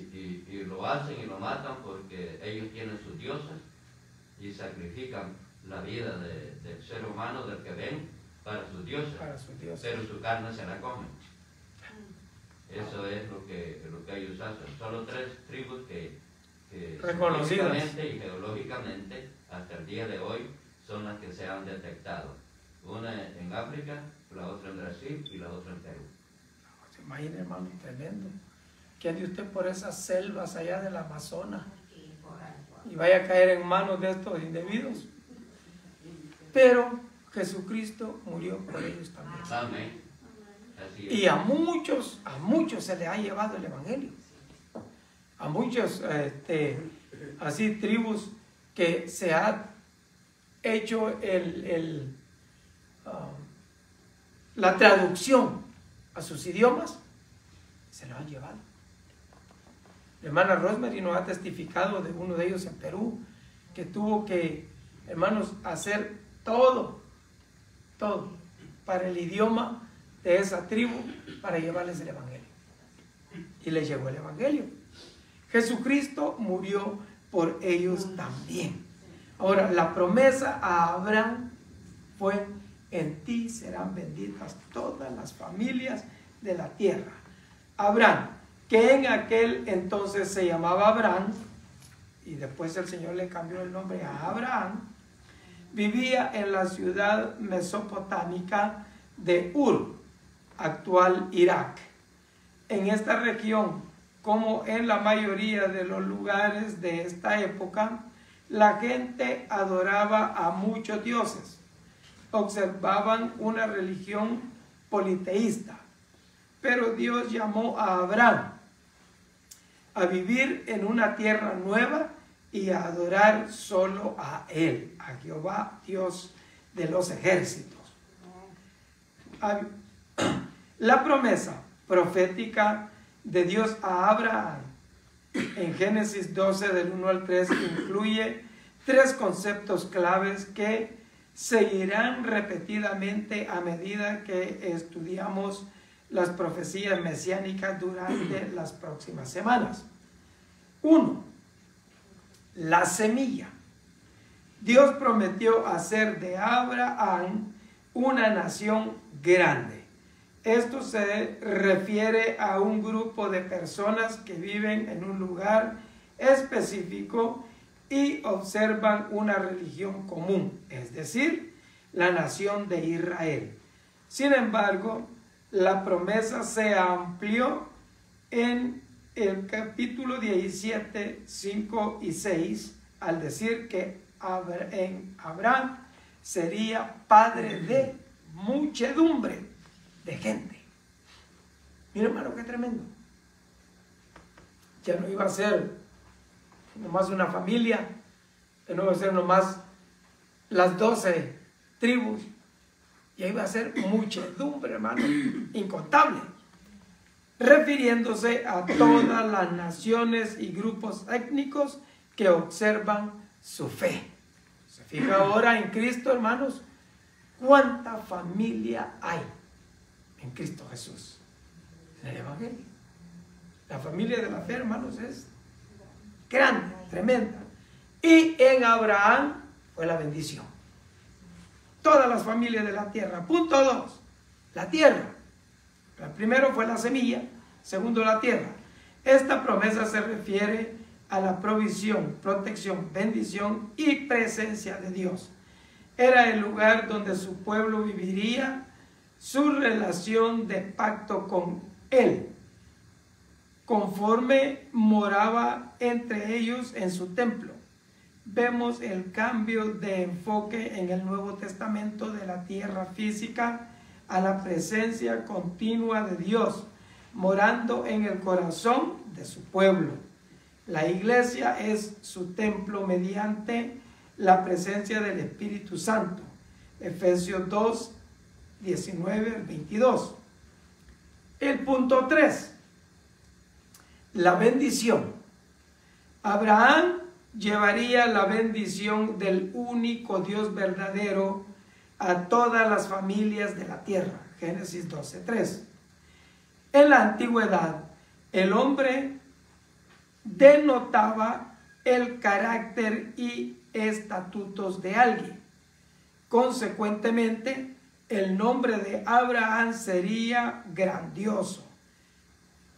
Y lo hacen y lo matan porque ellos tienen sus dioses y sacrifican la vida del ser humano, del que ven, para sus dioses, pero su carne se la comen. Eso es lo que ellos hacen. Solo 3 tribus que reconocidas científicamente y geológicamente hasta el día de hoy son las que se han detectado. Una en África, la otra en Brasil y la otra en Perú. Se imagina, hermano, tremendo. Que ande usted por esas selvas allá del Amazonas y vaya a caer en manos de estos indebidos. Pero Jesucristo murió por ellos también. Amén. Así es. Y a muchos se les ha llevado el Evangelio. A muchos, así tribus que se ha hecho la traducción a sus idiomas, se lo han llevado. La hermana Rosemary nos ha testificado de uno de ellos en Perú, que tuvo que, hermanos, hacer todo para el idioma de esa tribu para llevarles el Evangelio. Y les llegó el Evangelio. Jesucristo murió por ellos también. Ahora, la promesa a Abraham fue: en ti serán benditas todas las familias de la tierra. Abraham, que en aquel entonces se llamaba Abraham, y después el Señor le cambió el nombre a Abraham, vivía en la ciudad mesopotámica de Ur, actual Irak. En esta región, como en la mayoría de los lugares de esta época, la gente adoraba a muchos dioses. Observaban una religión politeísta. Pero Dios llamó a Abraham a vivir en una tierra nueva y a adorar solo a Él, a Jehová, Dios de los ejércitos. La promesa profética de Dios a Abraham en Génesis 12 del 1 al 3 incluye 3 conceptos claves que seguirán repetidamente a medida que estudiamos las profecías mesiánicas durante las próximas semanas. 1. La semilla. Dios prometió hacer de Abraham una nación grande. Esto se refiere a un grupo de personas que viven en un lugar específico y observan una religión común, es decir, la nación de Israel. Sin embargo, la promesa se amplió en el capítulo 17, 5 y 6, al decir que Abraham sería padre de muchedumbre de gente. Mira, hermano, qué tremendo. Ya no iba a ser nomás una familia, que no iba a ser nomás las 12 tribus, ya iba a ser muchedumbre, hermano, incontable, refiriéndose a todas las naciones y grupos étnicos que observan su fe. Se fija ahora en Cristo, hermanos, cuánta familia hay en Cristo Jesús, en el Evangelio. La familia de la fe, hermanos, es grande, tremenda. Y en Abraham fue la bendición. Todas las familias de la tierra. Punto 2. La tierra. El primero fue la semilla, segundo la tierra. Esta promesa se refiere a la provisión, protección, bendición y presencia de Dios. Era el lugar donde su pueblo viviría su relación de pacto con Él, conforme moraba entre ellos en su templo. Vemos el cambio de enfoque en el Nuevo Testamento de la tierra física a la presencia continua de Dios, morando en el corazón de su pueblo. La iglesia es su templo mediante la presencia del Espíritu Santo. Efesios 2, 19 al 22. El punto 3. La bendición. Abraham llevaría la bendición del único Dios verdadero a todas las familias de la tierra. Génesis 12:3. En la antigüedad, el hombre denotaba el carácter y estatutos de alguien. Consecuentemente, el nombre de Abraham sería grandioso.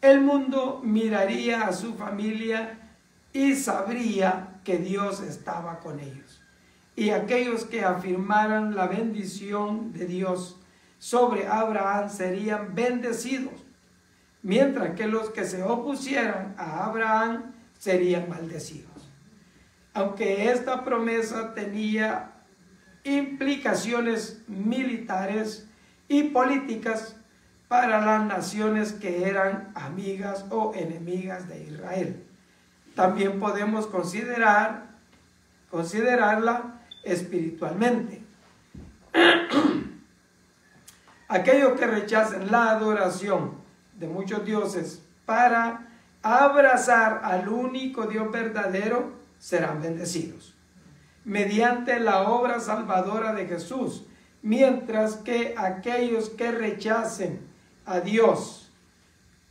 El mundo miraría a su familia y sabría que Dios estaba con ellos. y aquellos que afirmaran la bendición de Dios sobre Abraham serían bendecidos, mientras que los que se opusieran a Abraham serían maldecidos. Aunque esta promesa tenía implicaciones militares y políticas para las naciones que eran amigas o enemigas de Israel, también podemos considerarla espiritualmente. Aquellos que rechacen la adoración de muchos dioses para abrazar al único Dios verdadero serán bendecidos mediante la obra salvadora de Jesús, mientras que aquellos que rechacen a Dios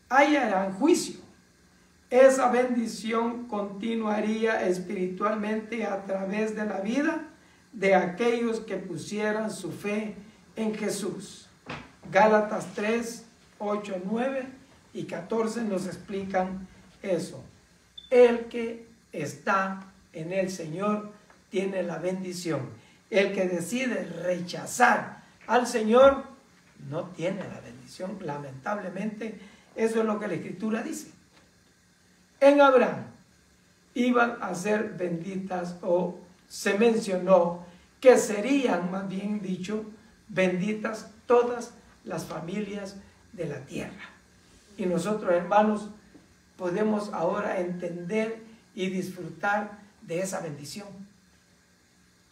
hallarán juicio. Esa bendición continuaría espiritualmente a través de la vida de aquellos que pusieran su fe en Jesús. Gálatas 3, 8, 9 y 14 nos explican eso. El que está en el Señor tiene la bendición. El que decide rechazar al Señor no tiene la bendición. Lamentablemente, eso es lo que la Escritura dice. En Abraham iban a ser benditas, o se mencionó que serían, más bien dicho, benditas todas las familias de la tierra. Y nosotros, hermanos, podemos ahora entender y disfrutar de esa bendición.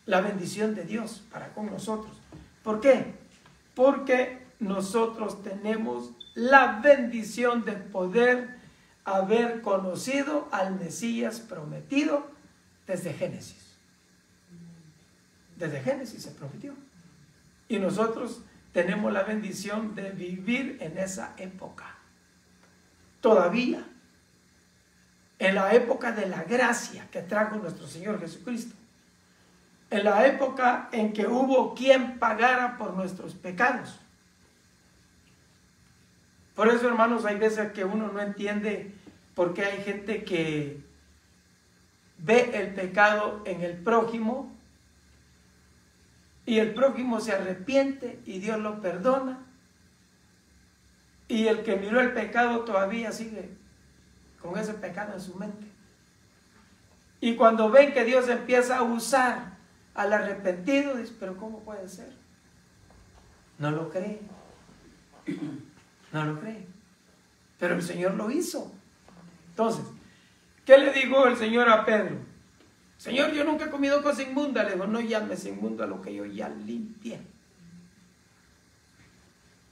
La bendición de Dios para con nosotros. ¿Por qué? Porque nosotros tenemos la bendición de poder haber conocido al Mesías prometido desde Génesis. Desde Génesis se prometió. Y nosotros tenemos la bendición de vivir en esa época. Todavía, en la época de la gracia que trajo nuestro Señor Jesucristo. En la época en que hubo quien pagara por nuestros pecados. Por eso, hermanos, hay veces que uno no entiende por qué hay gente que ve el pecado en el prójimo y el prójimo se arrepiente y Dios lo perdona, y el que miró el pecado todavía sigue con ese pecado en su mente. Y cuando ven que Dios empieza a usar al arrepentido, dice, pero ¿cómo puede ser? No lo creen. No lo creen. Pero el Señor lo hizo. Entonces, ¿qué le dijo el Señor a Pedro? Señor, yo nunca he comido cosa inmunda. Le dijo, no llames inmunda a lo que yo ya limpié.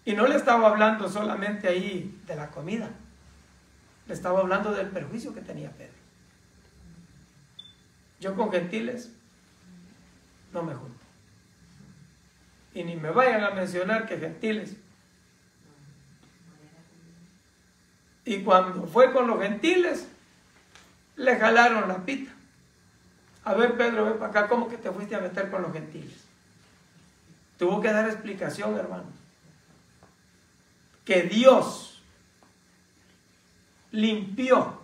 Y no le estaba hablando solamente ahí de la comida. Le estaba hablando del perjuicio que tenía Pedro. Yo con gentiles no me junto. Y ni me vayan a mencionar que gentiles. Y cuando fue con los gentiles, le jalaron la pita. A ver, Pedro, ven para acá, ¿cómo que te fuiste a meter con los gentiles? Tuvo que dar explicación, hermano. Que Dios limpió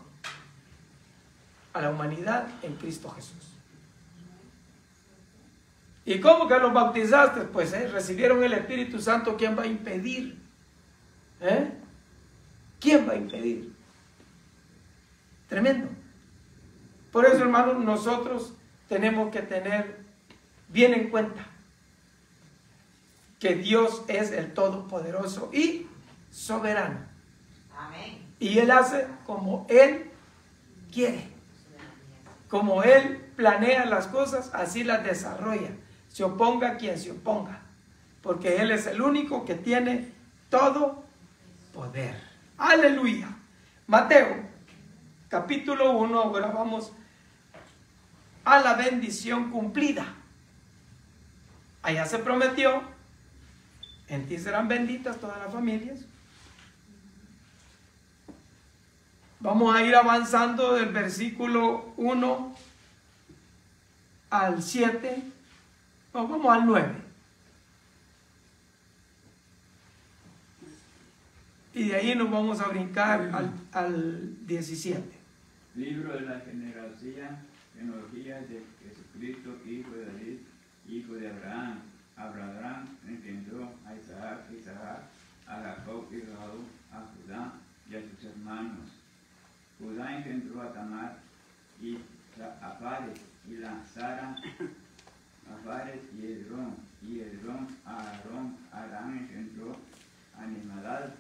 a la humanidad en Cristo Jesús. ¿Y cómo que los bautizaste? Pues recibieron el Espíritu Santo. ¿Quién va a impedir? ¿Quién va a impedir? Tremendo. Por eso, hermanos, nosotros tenemos que tener bien en cuenta que Dios es el Todopoderoso y soberano. Amén. Y Él hace como Él quiere. Como Él planea las cosas, así las desarrolla. Se oponga quien se oponga. Porque Él es el único que tiene todo poder. Aleluya. Mateo, capítulo 1, ahora vamos a la bendición cumplida. Allá se prometió, en ti serán benditas todas las familias. Vamos a ir avanzando del versículo 1 al 7, vamos al 9. Y de ahí nos vamos a brincar al 17. Libro de la genealogía genealogía de Jesucristo, hijo de David, hijo de Abraham. Abraham engendró a Isaac, a Jacob y a Judá y a sus hermanos. Judá engendró a Tamar y a Fares y a Sara, a Fares y Edrón a Aarón. Aarón engendró a Nimadad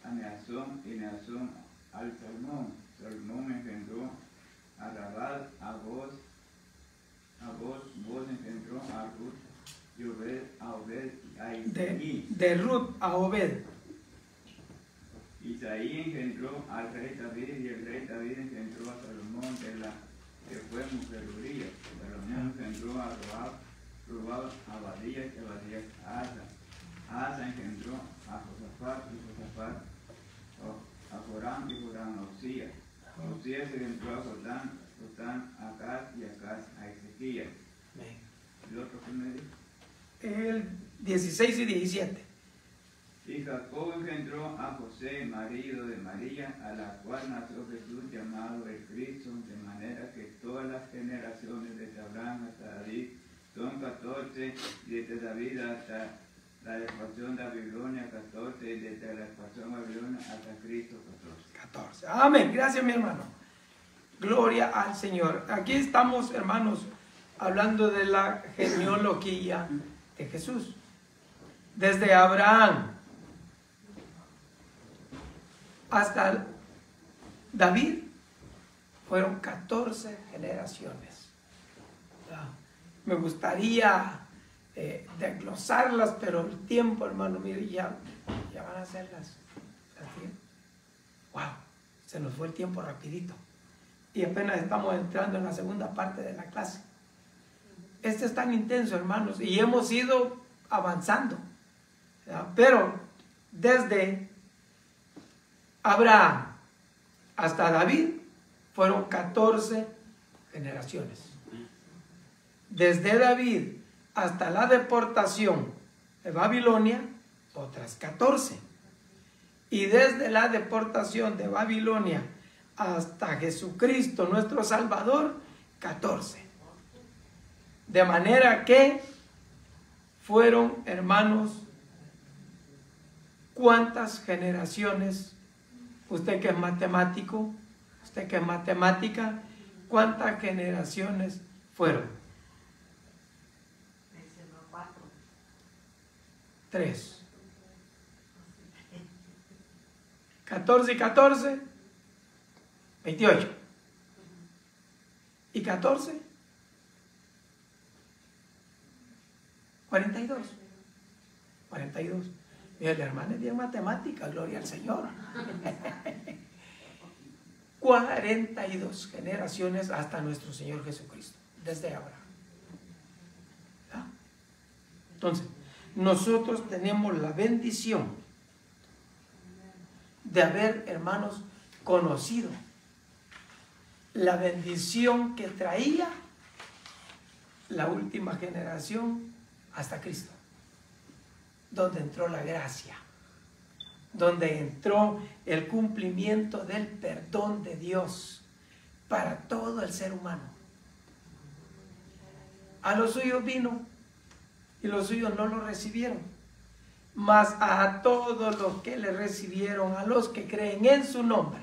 a Neasón y Neasón al Salmón. Salmón engendró a Rabal, a Boz engendró a Ruth y a Obed a Isaí. De Ruth a Obed. Isaí engendró al rey David y el rey David engendró a Salomón que fue mujer de Urías. Salomón engendró a Robab a Abadías y Abadías a Asa. Asa engendró a Josafat y Josafat a Joram y Joram a Osías. Osías engendró a Jotán a Acaz y Acaz a Ezequías. ¿El otro que me dijo? El 16 y 17. Y Jacob engendró a José, marido de María, a la cual nació Jesús llamado el Cristo, de manera que todas las generaciones desde Abraham hasta David son 14, y desde David hasta la expansión de Babilonia 14, y desde la expansión de Babilonia hasta Cristo 14. Amén. Gracias, mi hermano. Gloria al Señor. Aquí estamos, hermanos, hablando de la genealogía de Jesús. Desde Abraham hasta David fueron 14 generaciones. Me gustaría desglosarlas, pero el tiempo, hermano, mire, ya van a ser las 10. Wow, se nos fue el tiempo rapidito. Y apenas estamos entrando en la segunda parte de la clase. Este es tan intenso, hermanos, y hemos ido avanzando. Pero desde Abraham hasta David fueron 14 generaciones. Desde David hasta la deportación de Babilonia, otras 14. Y desde la deportación de Babilonia hasta Jesucristo, nuestro Salvador, 14. De manera que fueron, hermanos, ¿cuántas generaciones? Usted que es matemático, usted que es matemática, ¿cuántas generaciones fueron? 3. 14 y 14, 28. ¿Y 14? 42. 42. Y el hermano es bien matemática, gloria al Señor. 42 generaciones hasta nuestro Señor Jesucristo, desde Abraham. ¿Ah? Entonces, nosotros tenemos la bendición de haber, hermanos, conocido la bendición que traía la última generación hasta Cristo, donde entró la gracia, donde entró el cumplimiento del perdón de Dios para todo el ser humano. A los suyos vino y los suyos no lo recibieron, mas a todos los que le recibieron, a los que creen en su nombre,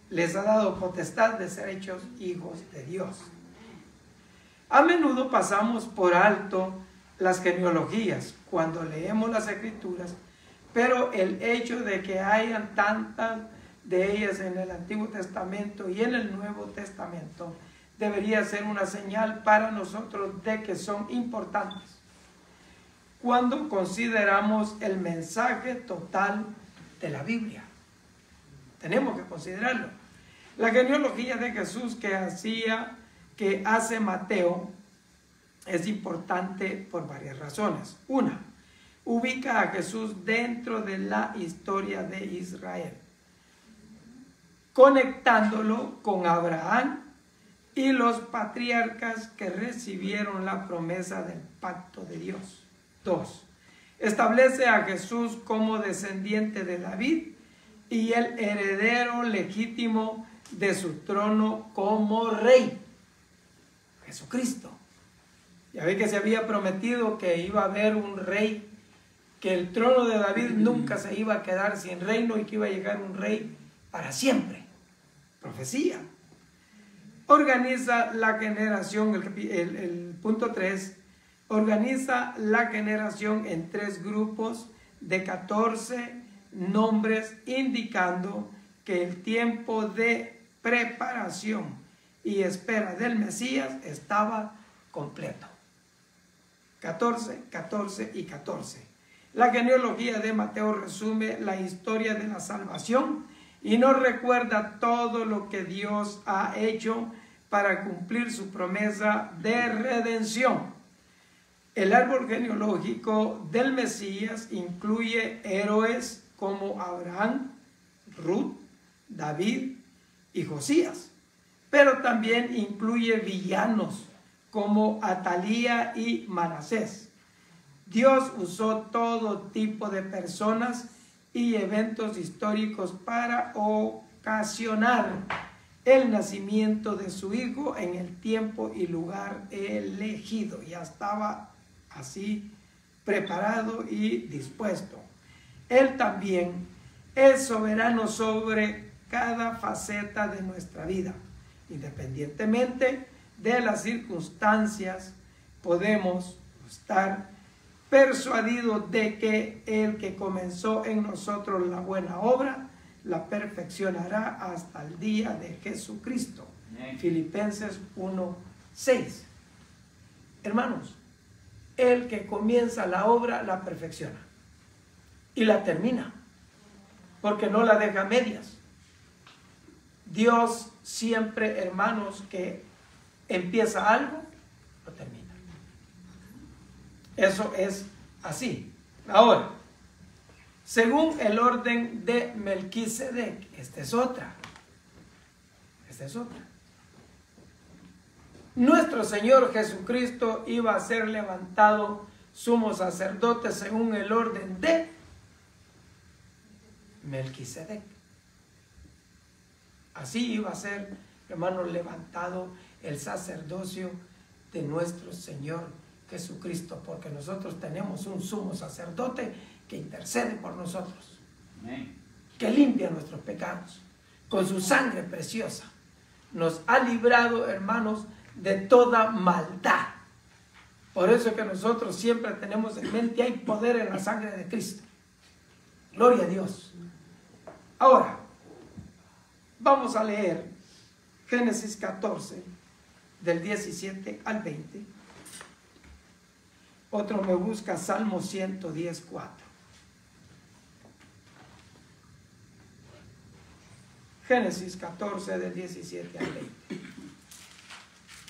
les ha dado potestad de ser hechos hijos de Dios. A menudo pasamos por alto las genealogías cuando leemos las Escrituras, pero el hecho de que hayan tantas de ellas en el Antiguo Testamento y en el Nuevo Testamento debería ser una señal para nosotros de que son importantes. Cuando consideramos el mensaje total de la Biblia, tenemos que considerarlo. La genealogía de Jesús que hace Mateo es importante por varias razones. Una, ubica a Jesús dentro de la historia de Israel, conectándolo con Abraham y los patriarcas que recibieron la promesa del pacto de Dios. 2. Establece a Jesús como descendiente de David y el heredero legítimo de su trono como rey. Jesucristo. Ya ve que se había prometido que iba a haber un rey, que el trono de David nunca se iba a quedar sin reino y que iba a llegar un rey para siempre. Profecía. Organiza la generación, el punto 3, organiza la generación en 3 grupos de 14 nombres, indicando que el tiempo de preparación y espera del Mesías estaba completo. 14, 14 y 14. La genealogía de Mateo resume la historia de la salvación y nos recuerda todo lo que Dios ha hecho para cumplir su promesa de redención. El árbol genealógico del Mesías incluye héroes como Abraham, Ruth, David y Josías, pero también incluye villanos como Atalía y Manasés. Dios usó todo tipo de personas y eventos históricos para ocasionar el nacimiento de su hijo en el tiempo y lugar elegido. Ya estaba así preparado y dispuesto. Él también es soberano sobre cada faceta de nuestra vida. Independientemente de las circunstancias, podemos estar persuadidos de que el que comenzó en nosotros la buena obra, la perfeccionará hasta el día de Jesucristo. Filipenses 1:6. Hermanos, el que comienza la obra la perfecciona y la termina, porque no la deja a medias. Dios siempre, hermanos, que empieza algo, lo termina. Eso es así. Ahora, según el orden de Melquisedec, esta es otra. Nuestro Señor Jesucristo iba a ser levantado sumo sacerdote según el orden de Melquisedec. Así iba a ser, hermanos, levantado el sacerdocio de nuestro Señor Jesucristo, porque nosotros tenemos un sumo sacerdote que intercede por nosotros, que limpia nuestros pecados con su sangre preciosa. Nos ha librado, hermanos, de toda maldad. Por eso es que nosotros siempre tenemos en mente, hay poder en la sangre de Cristo. Gloria a Dios. Ahora, vamos a leer Génesis 14, del 17 al 20. Otro me busca Salmo 110:4. Génesis 14, del 17 al 20.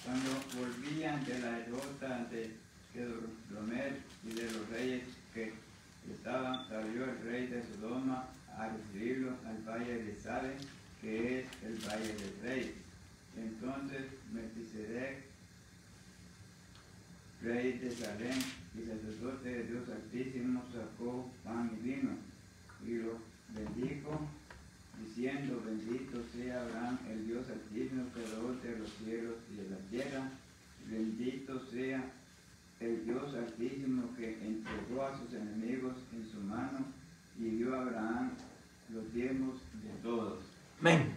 Cuando volvían de la derrota de Kedorlaomer y de los reyes que estaban, salió el rey de Sodoma a recibirlo al valle de Salem, que es el valle del rey. Entonces Melquisedec, rey de Salem y sacerdote de Dios Altísimo, sacó pan y vino y lo bendijo, diciendo: bendito sea Abraham, el Dios Altísimo, creador de los cielos y de la tierra. Bendito sea el Dios Altísimo, que entregó a sus enemigos en su mano y dio a Abraham los diezmos de todos. Amén.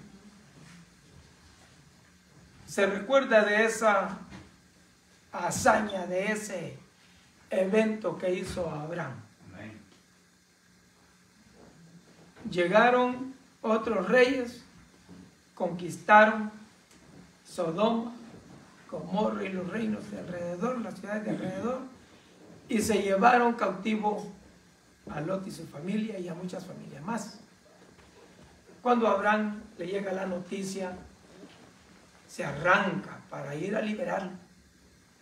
¿Se recuerda de esa hazaña, de ese evento que hizo Abraham? Amén. Llegaron otros reyes, conquistaron Sodoma, Gomorra y los reinos de alrededor, las ciudades de alrededor, y se llevaron cautivo a Lot y su familia y a muchas familias más. Cuando a Abraham le llega la noticia, se arranca para ir a liberarlo.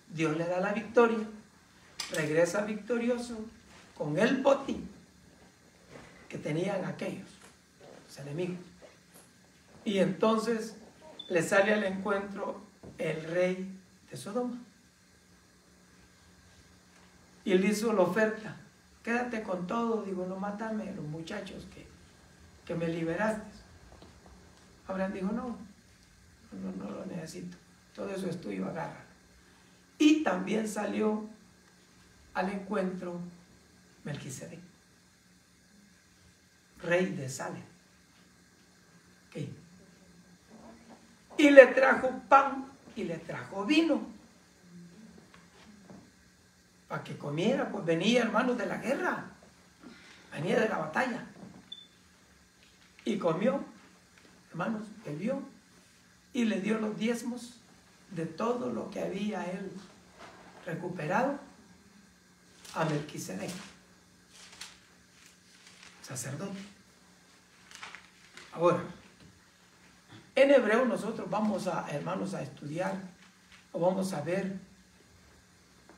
Dios le da la victoria, regresa victorioso con el botín que tenían aquellos, los enemigos. Y entonces le sale al encuentro el rey de Sodoma. Y él hizo la oferta: quédate con todo, digo, no mátame a los muchachos que me liberaste. Abraham dijo: no, no lo necesito, todo eso es tuyo, agarra. Y también salió al encuentro Melquisedec, rey de Salem. Okay. Y le trajo pan y le trajo vino para que comiera, pues venía, hermanos, de la guerra, venía de la batalla. Y comió, hermanos, bebió y le dio los diezmos de todo lo que había él recuperado a Melquisedec, sacerdote. Ahora, en hebreo nosotros vamos a, hermanos, a estudiar o vamos a ver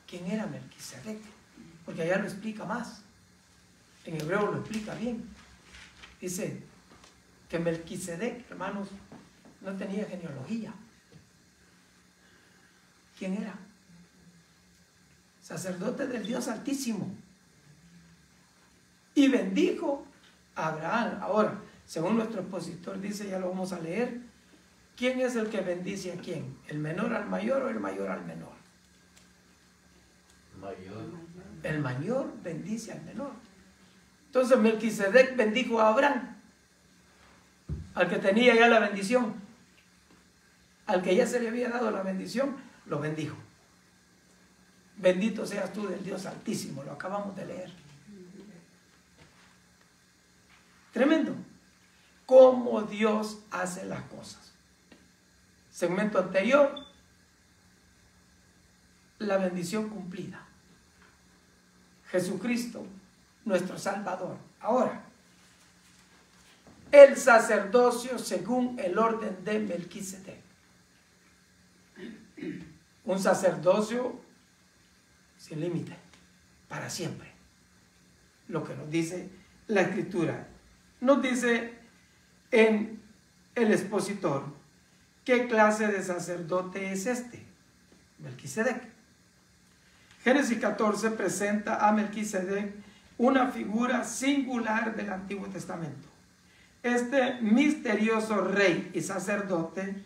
quién era Melquisedec, porque allá lo explica más. En hebreo lo explica bien. Dice que Melquisedec, hermanos, no tenía genealogía. ¿Quién era? Sacerdote del Dios Altísimo. Y bendijo a Abraham. Ahora, según nuestro expositor dice, ya lo vamos a leer, ¿quién es el que bendice a quién? ¿El menor al mayor o el mayor al menor? Mayor. El mayor bendice al menor. Entonces Melquisedec bendijo a Abraham, al que tenía ya la bendición, al que ya se le había dado la bendición, lo bendijo. Bendito seas tú del Dios Altísimo, lo acabamos de leer. Tremendo. Cómo Dios hace las cosas. Segmento anterior, la bendición cumplida. Jesucristo, nuestro Salvador. Ahora, el sacerdocio según el orden de Melquisedec. Un sacerdocio sin límite, para siempre. Lo que nos dice la Escritura. Nos dice en el expositor, ¿qué clase de sacerdote es este? Melquisedec. Génesis 14 presenta a Melquisedec una figura singular del Antiguo Testamento. Este misterioso rey y sacerdote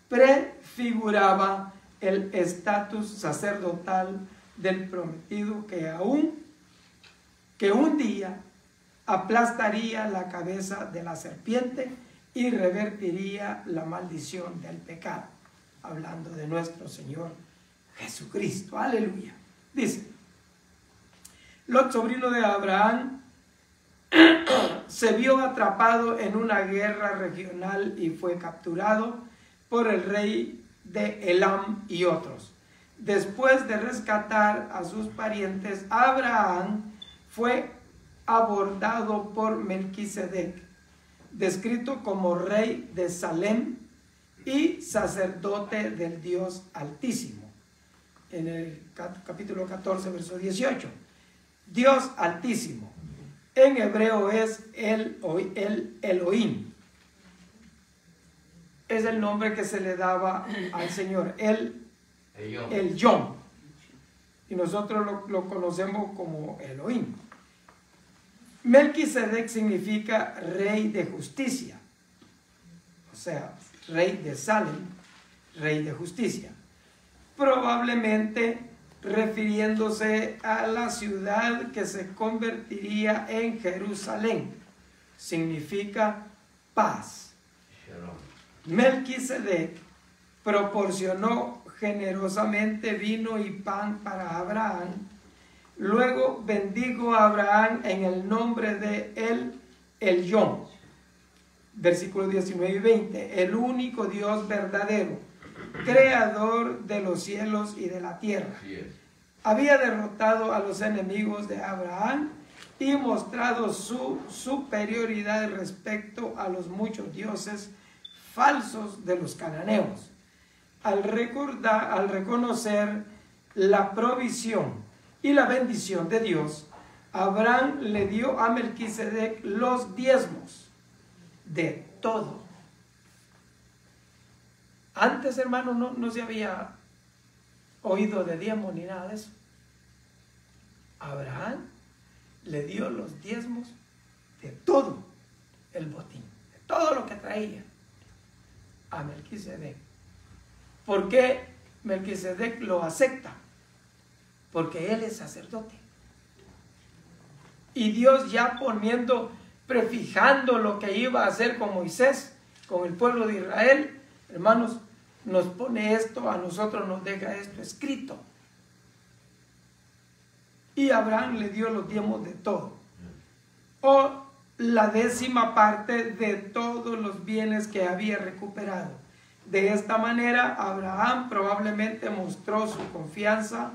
prefiguraba el estatus sacerdotal del prometido que un día aplastaría la cabeza de la serpiente y revertiría la maldición del pecado. Hablando de nuestro Señor Jesucristo. Aleluya. Dice, Lot, sobrino de Abraham, se vio atrapado en una guerra regional y fue capturado por el rey de Elam y otros. Después de rescatar a sus parientes, Abraham fue abordado por Melquisedec, descrito como rey de Salem y sacerdote del Dios Altísimo. En el capítulo 14, verso 18. Dios Altísimo. En hebreo es el Elohim. Es el nombre que se le daba al Señor. El Yom. Y nosotros lo conocemos como Elohim. Melquisedec significa rey de justicia. O sea, rey de Salem, rey de justicia. Probablemente refiriéndose a la ciudad que se convertiría en Jerusalén. Significa paz. Melquisedec proporcionó generosamente vino y pan para Abraham. Luego bendijo a Abraham en el nombre de el Yom. Versículos 19 y 20. El único Dios verdadero, creador de los cielos y de la tierra. Había derrotado a los enemigos de Abraham y mostrado su superioridad respecto a los muchos dioses falsos de los cananeos. Al reconocer la provisión y la bendición de Dios, Abraham le dio a Melquisedec los diezmos de todo. Antes, hermano, no se había oído de diezmos ni nada de eso. Abraham le dio los diezmos de todo el botín, de todo lo que traía. a Melquisedec. ¿Por qué Melquisedec lo acepta? Porque él es sacerdote. Y Dios ya prefijando lo que iba a hacer con Moisés, con el pueblo de Israel, hermanos, nos pone esto, a nosotros nos deja esto escrito. Y Abraham le dio los diezmos de todo, o la 10ª parte de todos los bienes que había recuperado. De esta manera, Abraham probablemente mostró su confianza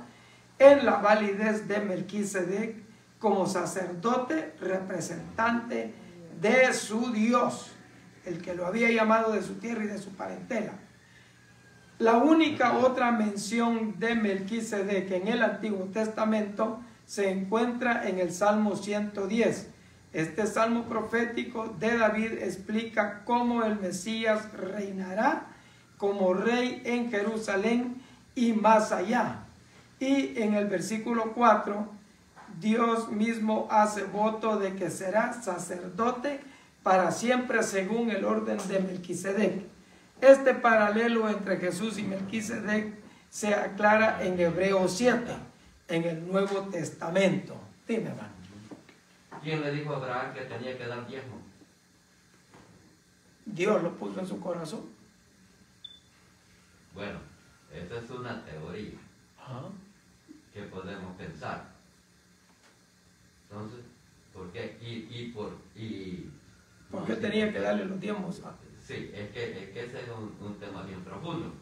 en la validez de Melquisedec como sacerdote representante de su Dios, el que lo había llamado de su tierra y de su parentela. La única otra mención de Melquisedec en el Antiguo Testamento se encuentra en el Salmo 110. Este salmo profético de David explica cómo el Mesías reinará como rey en Jerusalén y más allá. Y en el versículo 4, Dios mismo hace voto de que será sacerdote para siempre según el orden de Melquisedec. Este paralelo entre Jesús y Melquisedec se aclara en Hebreos 7, en el Nuevo Testamento. Dime, hermano. ¿Quién le dijo a Abraham que tenía que dar diezmo? Dios lo puso en su corazón. Bueno, esta es una teoría que podemos pensar. Entonces, ¿por qué? ¿Por qué tenía que darle los diezmos? Sí, es que ese es un tema bien profundo.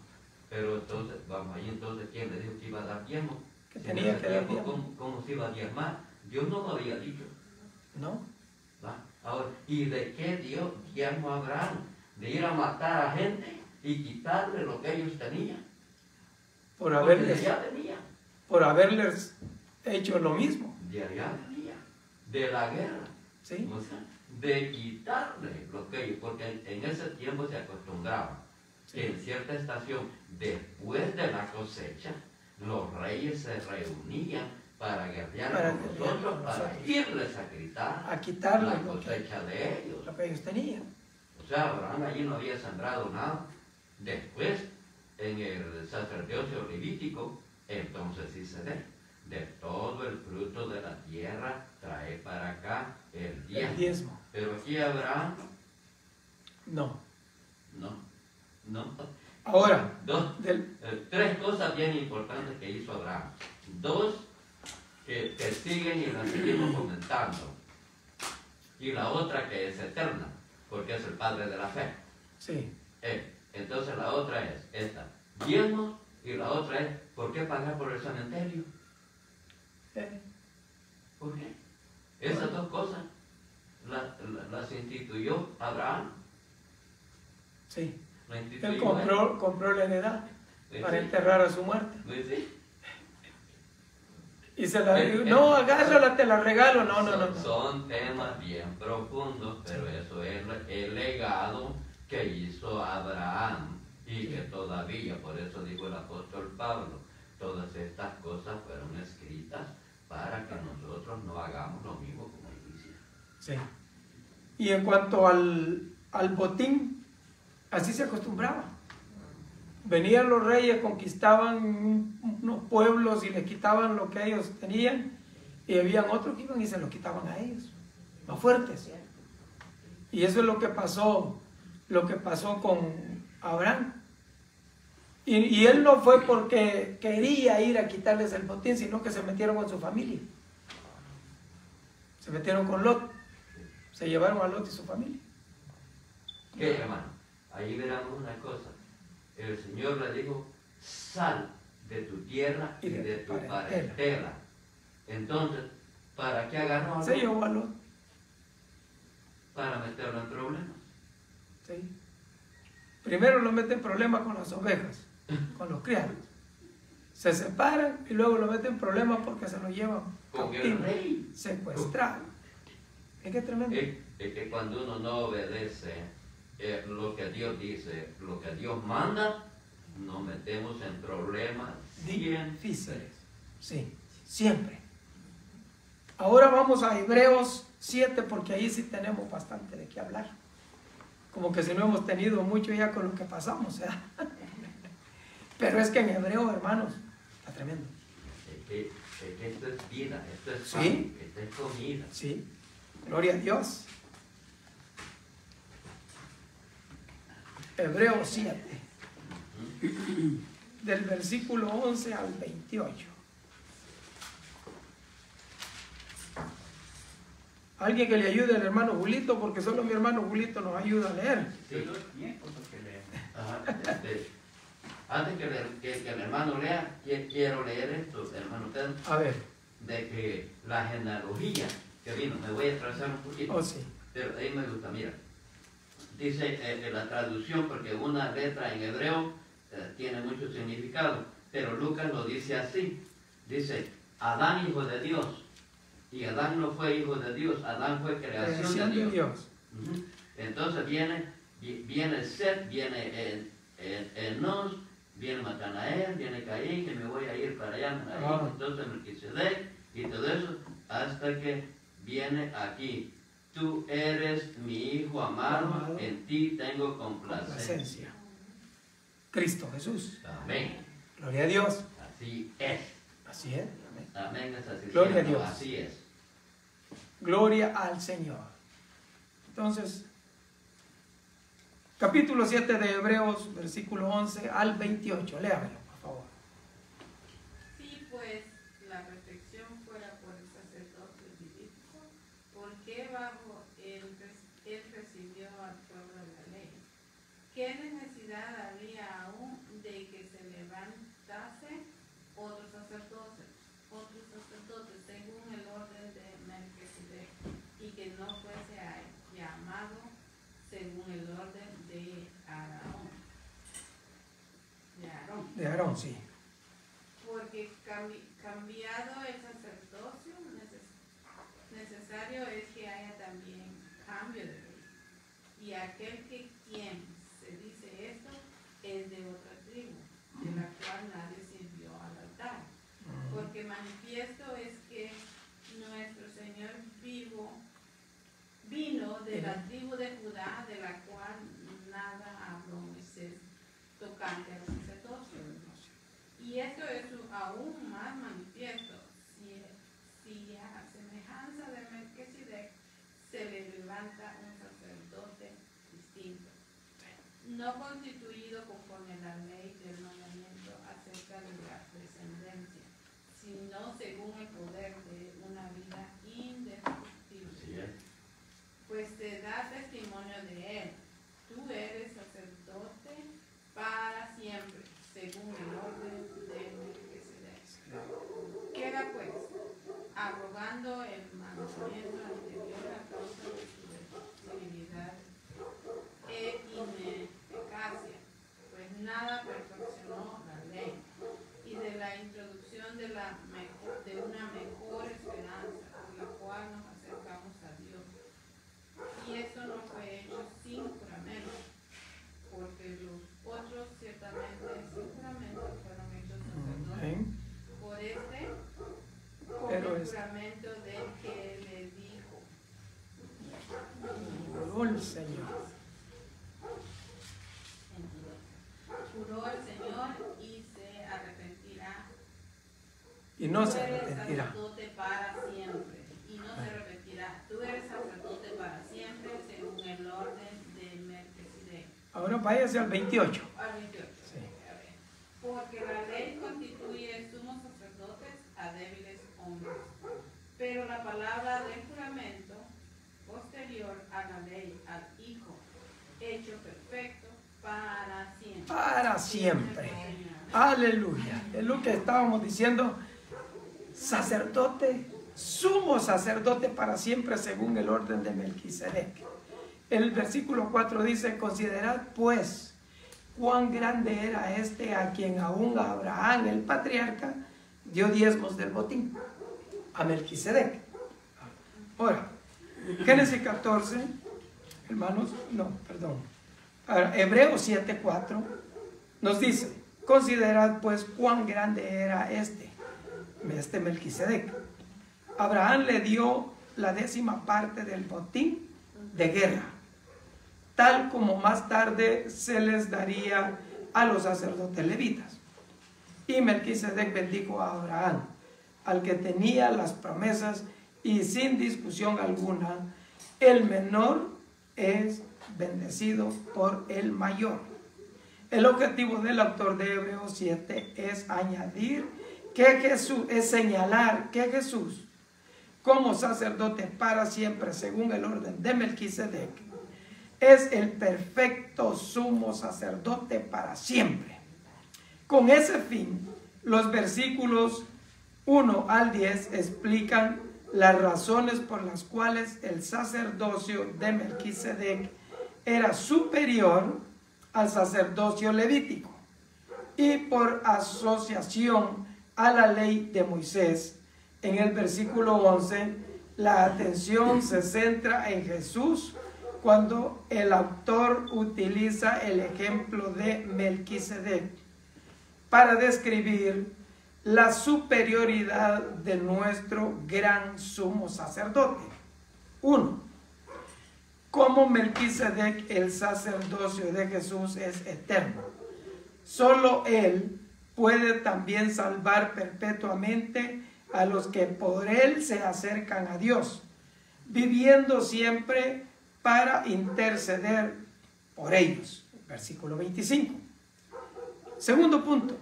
Pero entonces, vamos ahí, entonces, ¿quién le dijo que iba a dar diezmo? Que tenía que dar diezmo. diezmo. ¿Cómo se iba a diezmar? Dios no lo había dicho. ¿No? ¿Va? Ahora, ¿y de qué dio diezmo a Abraham? ¿De ir a matar a gente y quitarle lo que ellos tenían? Por Porque haberles, de allá venía. por haberles hecho lo mismo. De allá venía. De la guerra. ¿Sí? O sea, de quitarle lo que ellos, porque en ese tiempo se acostumbraba que en cierta estación, después de la cosecha, los reyes se reunían para guerrear con nosotros, para irles a quitar, a quitarle la cosecha de ellos. Lo que ellos tenían. O sea, Abraham allí no había sembrado nada. Después, en el sacerdocio levítico, entonces sí se de todo el fruto de la tierra trae para acá el diezmo. Pero aquí Abraham, no. Ahora, tres cosas bien importantes que hizo Abraham. Dos que siguen y las seguimos comentando. Y la otra que es eterna, porque es el padre de la fe. Sí. Entonces la otra es esta, diezmos, y la otra es, ¿por qué pagar por el cementerio? ¿Por qué? Esas dos cosas las instituyó Abraham. Sí. Él compró la heredad para enterrar a su muerte. ¿Sí? Y se la dijo, no, agárrala, te la regalo. No. Son temas bien profundos, pero eso es el legado que hizo Abraham y que todavía, por eso dijo el apóstol Pablo, todas estas cosas fueron escritas para que nosotros no hagamos lo mismo como él hiciera. Sí. Y en cuanto al botín, así se acostumbraba. Venían los reyes, conquistaban unos pueblos y les quitaban lo que ellos tenían, y habían otros que iban y se lo quitaban a ellos, más fuertes. Y eso es lo que pasó con Abraham. Y él no fue porque quería ir a quitarles el botín, sino que se metieron con su familia. Se metieron con Lot. Se llevaron a Lot y su familia. ¿Qué, hermano? Ahí verán una cosa. El Señor le dijo, sal de tu tierra y de tu parentela. Entonces, ¿para qué agarró a Lot? Se llevó a Lot. Para meterlo en problemas. Sí. Primero lo meten en problemas con las ovejas, con los criados. Se separan y luego lo meten en problemas porque se lo llevan con el rey. Secuestrado. Es que es tremendo. Es que cuando uno no obedece lo que Dios dice, lo que Dios manda, nos metemos en problemas difíciles. Sí, siempre. Ahora vamos a Hebreos 7 porque ahí sí tenemos bastante de qué hablar. Como que si no hemos tenido mucho ya con lo que pasamos, ¿eh? Pero es que en hebreo, hermanos, está tremendo. Es que esto es vida, esto es pan, Sí. esto es comida. Sí, gloria a Dios. Hebreo 7, del versículo 11 al 28. Alguien que le ayude al hermano Julito, porque solo mi hermano Julito nos ayuda a leer. Sí. Yo los tiempos que leemos. Ajá, antes que el hermano lea, quiero leer esto, hermano Pedro, A ver, de que la genealogía que vino, me voy a trazar un poquito, oh sí, pero ahí me gusta, mira, dice la traducción, porque una letra en hebreo tiene mucho significado, pero Lucas lo dice así, dice, Adán hijo de Dios, y Adán no fue hijo de Dios, Adán fue creación de Dios. Ujú. Entonces viene Set, viene Enos, viene Matanael, viene Caín, que me voy a ir para allá, entonces Melquisedec y todo eso, hasta que viene aquí. Tú eres mi hijo amado, en ti tengo complacencia. complacencia. Cristo Jesús. Amén. Gloria a Dios. Así es. Así es. Amén. Amén. Es así. Gloria a ¿no? Dios. Así es. Gloria al Señor. Entonces, capítulo 7 de Hebreos, versículo 11 al 28. Léamelo, por favor. Si pues la reflexión fuera por el sacerdote levítico, ¿por qué bajo él recibió al pueblo de la ley? ¿Qué necesidad había aún de que se levantase otro sacerdote según el orden de Melquisedec, y que no fuese llamado según el orden de Aarón? De Aarón, sí. Porque cambiado el sacerdocio, necesario es que haya también cambio de ley. Y aquel que quien se dice esto es de otra tribu, de la cual nadie sirvió al altar. Porque manifiesto es que nuestro Señor vino de la tribu de Judá, de la cual nada habló Moisés tocante al sacerdocio. Y esto es aún más manifiesto, si a semejanza de Melquisedec se le levanta un sacerdote distinto, no constituido conforme a la ley del mandamiento acerca de la descendencia, sino según el poder de una vida indestructible. Pues te da testimonio de él. Tú eres sacerdote para siempre, según el orden de Melquisedec. Queda pues, abrogando el mandamiento anterior a causa de su debilidad e ineficacia, pues nada perfeccionó la ley, y de la introducción de una mejor esperanza, por la cual nos acercamos a Dios. Y esto no fue hecho sin juramento, porque los otros ciertamente sin juramento fueron hechos sacerdotes por con el juramento del que le dijo. Juró el Señor. Juró el Señor y se arrepentirá. Y no Tú se eres arrepentirá. sacerdote para siempre, y no se arrepentirá. Tú eres sacerdote para siempre, según el orden de Melquisedec. Ahora váyase al 28. Al 28. Sí. A ver. Porque la ley constituye sumos sacerdotes a débiles hombres. Pero la palabra del juramento, posterior a la ley, al Hijo, hecho perfecto para siempre. Para siempre. Aleluya. Es lo que estábamos diciendo. Sacerdote, sumo sacerdote para siempre según el orden de Melquisedec. El versículo 4 dice, considerad pues cuán grande era este a quien aún Abraham, el patriarca, dio diezmos del botín, a Melquisedec. Ahora, Génesis 14, hermanos, no, perdón. Ahora, Hebreos 7:4 nos dice, considerad pues cuán grande era este Melquisedec. Abraham le dio la 10ª parte del botín de guerra. tal como más tarde se les daría a los sacerdotes levitas. Y Melquisedec bendijo a Abraham, al que tenía las promesas, y sin discusión alguna, el menor es bendecido por el mayor. El objetivo del autor de Hebreos 7 es añadir que Jesús, es señalar que Jesús, como sacerdote para siempre, según el orden de Melquisedec, es el perfecto sumo sacerdote para siempre. Con ese fin, los versículos 1 al 10 explican las razones por las cuales el sacerdocio de Melquisedec era superior al sacerdocio levítico y por asociación a la ley de Moisés. En el versículo 11, la atención se centra en Jesús cuando el autor utiliza el ejemplo de Melquisedec para describir la superioridad de nuestro gran sumo sacerdote. 1. Como Melquisedec, el sacerdocio de Jesús es eterno. Solo Él puede también salvar perpetuamente a los que por Él se acercan a Dios, viviendo siempre para interceder por ellos. Versículo 25. Segundo punto.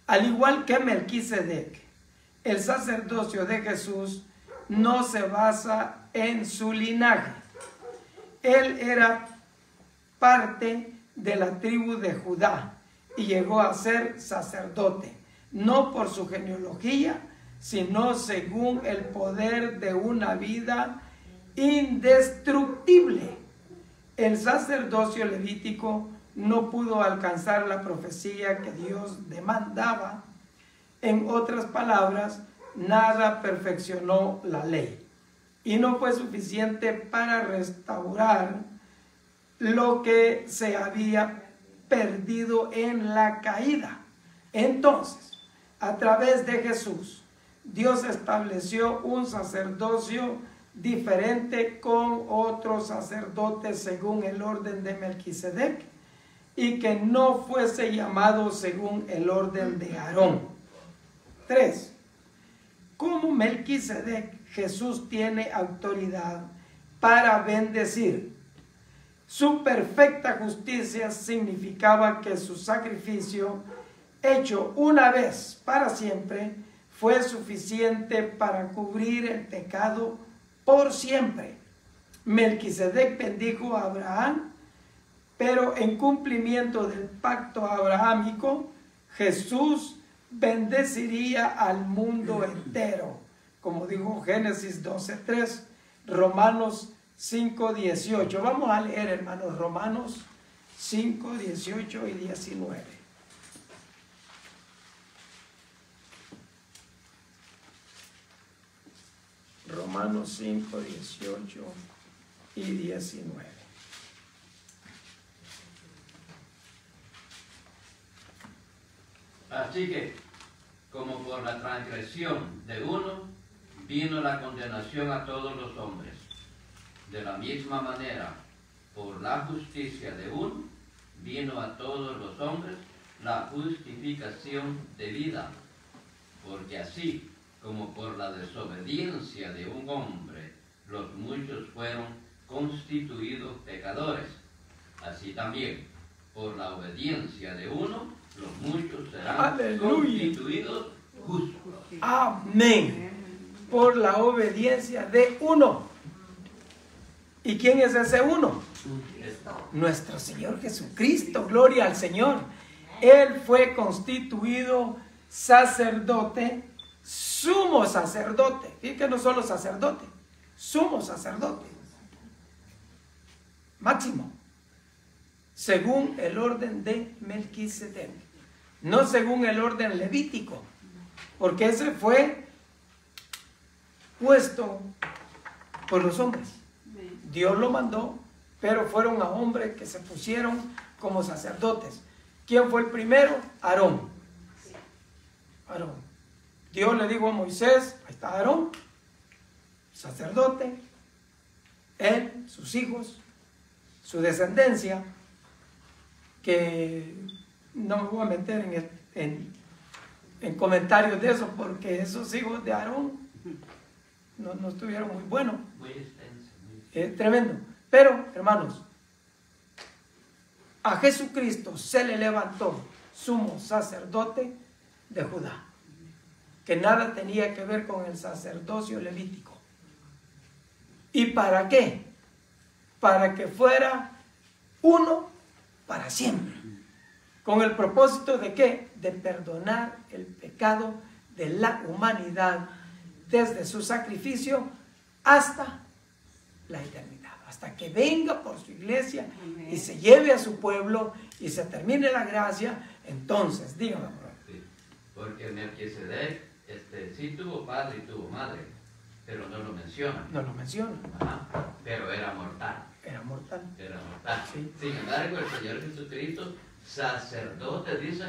Al igual que Melquisedec, el sacerdocio de Jesús no se basa en su linaje. Él era parte de la tribu de Judá y llegó a ser sacerdote, no por su genealogía, sino según el poder de una vida indestructible. El sacerdocio levítico no pudo alcanzar la profecía que Dios demandaba. En otras palabras, nada perfeccionó la ley y no fue suficiente para restaurar lo que se había perdido en la caída. Entonces, a través de Jesús, Dios estableció un sacerdocio diferente con otros sacerdotes según el orden de Melquisedec y que no fuese llamado según el orden de Aarón. 3. Como Melquisedec, Jesús tiene autoridad para bendecir. Su perfecta justicia significaba que su sacrificio, hecho una vez para siempre, fue suficiente para cubrir el pecado por siempre. Melquisedec bendijo a Abraham, pero en cumplimiento del pacto abrahámico, Jesús bendeciría al mundo entero, como dijo Génesis 12:3, Romanos 5:18. Vamos a leer, hermanos, Romanos 5:18 y 19. Romanos 5:18 y 19. Así que, como por la transgresión de uno, vino la condenación a todos los hombres. De la misma manera, por la justicia de uno, vino a todos los hombres la justificación de vida. Porque así como por la desobediencia de un hombre, los muchos fueron constituidos pecadores, así también, por la obediencia de uno, los muchos serán constituidos justos. Amén. Por la obediencia de uno. ¿Y quién es ese uno? Nuestro Señor Jesucristo. Gloria al Señor. Él fue constituido sacerdote, sumo sacerdote. Fíjense que no solo sacerdote, sumo sacerdote. Máximo. Según el orden de Melquisedec. No según el orden levítico. Porque ese fue puesto por los hombres. Dios lo mandó, pero fueron a hombres que se pusieron como sacerdotes. ¿Quién fue el primero? Aarón. Aarón. Dios le dijo a Moisés, ahí está Aarón, sacerdote, él, sus hijos, su descendencia, que no me voy a meter en comentarios de eso, porque esos hijos de Aarón no estuvieron muy buenos. Muy extenso. Tremendo. Pero, hermanos, a Jesucristo se le levantó sumo sacerdote de Judá, que nada tenía que ver con el sacerdocio levítico. ¿Y para qué? Para que fuera uno para siempre. ¿Con el propósito de qué? De perdonar el pecado de la humanidad desde su sacrificio hasta la eternidad. Hasta que venga por su iglesia y se lleve a su pueblo y se termine la gracia. Entonces, dígame, amor. Sí, porque Melquisedec sí tuvo padre y tuvo madre, pero no lo menciona. No lo menciona. Ajá, pero era mortal. Era mortal. Era mortal. Sí. Sin embargo, el Señor Jesucristo, sacerdote, dice,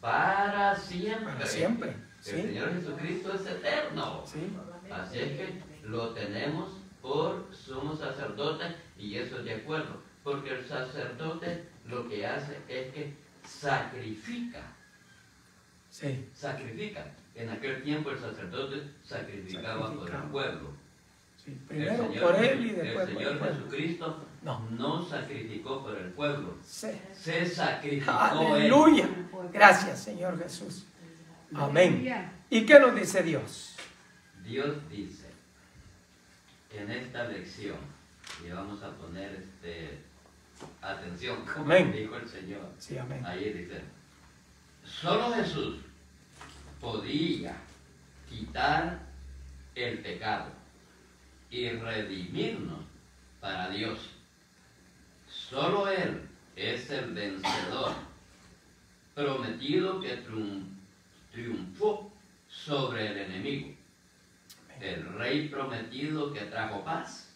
para siempre. Para siempre. El Sí. Señor Jesucristo es eterno. Sí. Así es que lo tenemos por sumo sacerdote, y eso es de acuerdo, porque el sacerdote lo que hace es que sacrifica. Sí. Sacrifica. En aquel tiempo el sacerdote sacrificaba por el pueblo. Sí. Primero por él y después el por el Señor pueblo. Jesucristo No. sacrificó por el pueblo. Sí. Se sacrificó Aleluya. Gracias, Señor Jesús. Amén. ¿Y qué nos dice Dios? Dios dice en esta lección, y vamos a poner atención, como Amén. dijo el Señor. Sí, amén. Ahí dice, solo Jesús podía quitar el pecado y redimirnos para Dios. Solo Él es el vencedor prometido que triunfó sobre el enemigo, el rey prometido que trajo paz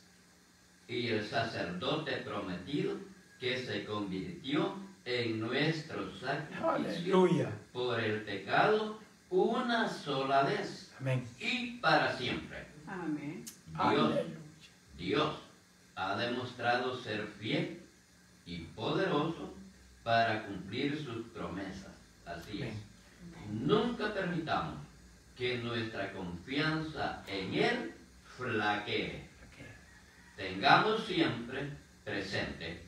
y el sacerdote prometido que se convirtió en nuestro sacrificio Aleluya. por el pecado una sola vez Amén. y para siempre. Amén. Aleluya. Dios ha demostrado ser fiel y poderoso para cumplir sus promesas. Así es. Nunca permitamos que nuestra confianza en Él flaquee. Tengamos siempre presente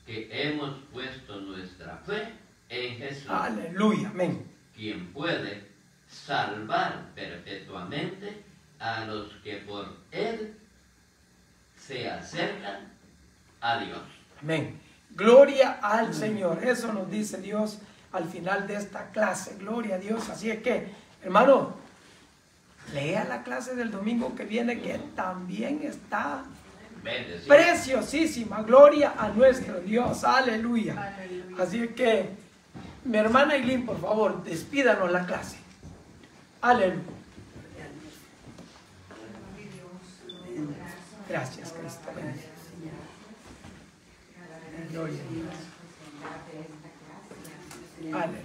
que hemos puesto nuestra fe en Jesús, Aleluya. Amén. quien puede salvar perpetuamente a los que por Él se acercan a Dios. Amén. Gloria al Señor. Eso nos dice Dios al final de esta clase. Gloria a Dios. Así es que, hermano, lea la clase del domingo que viene, que también está Bendecido. preciosísima. Gloria a nuestro Dios. Aleluya. Aleluya. Así es que, mi hermana Eileen, por favor, despídanos la clase. Aleluya. Gracias, Cristo. Gloria a Dios. Aleluya.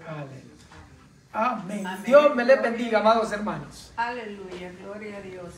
Amén. Amén. Dios me les bendiga, amados hermanos. Aleluya, gloria a Dios.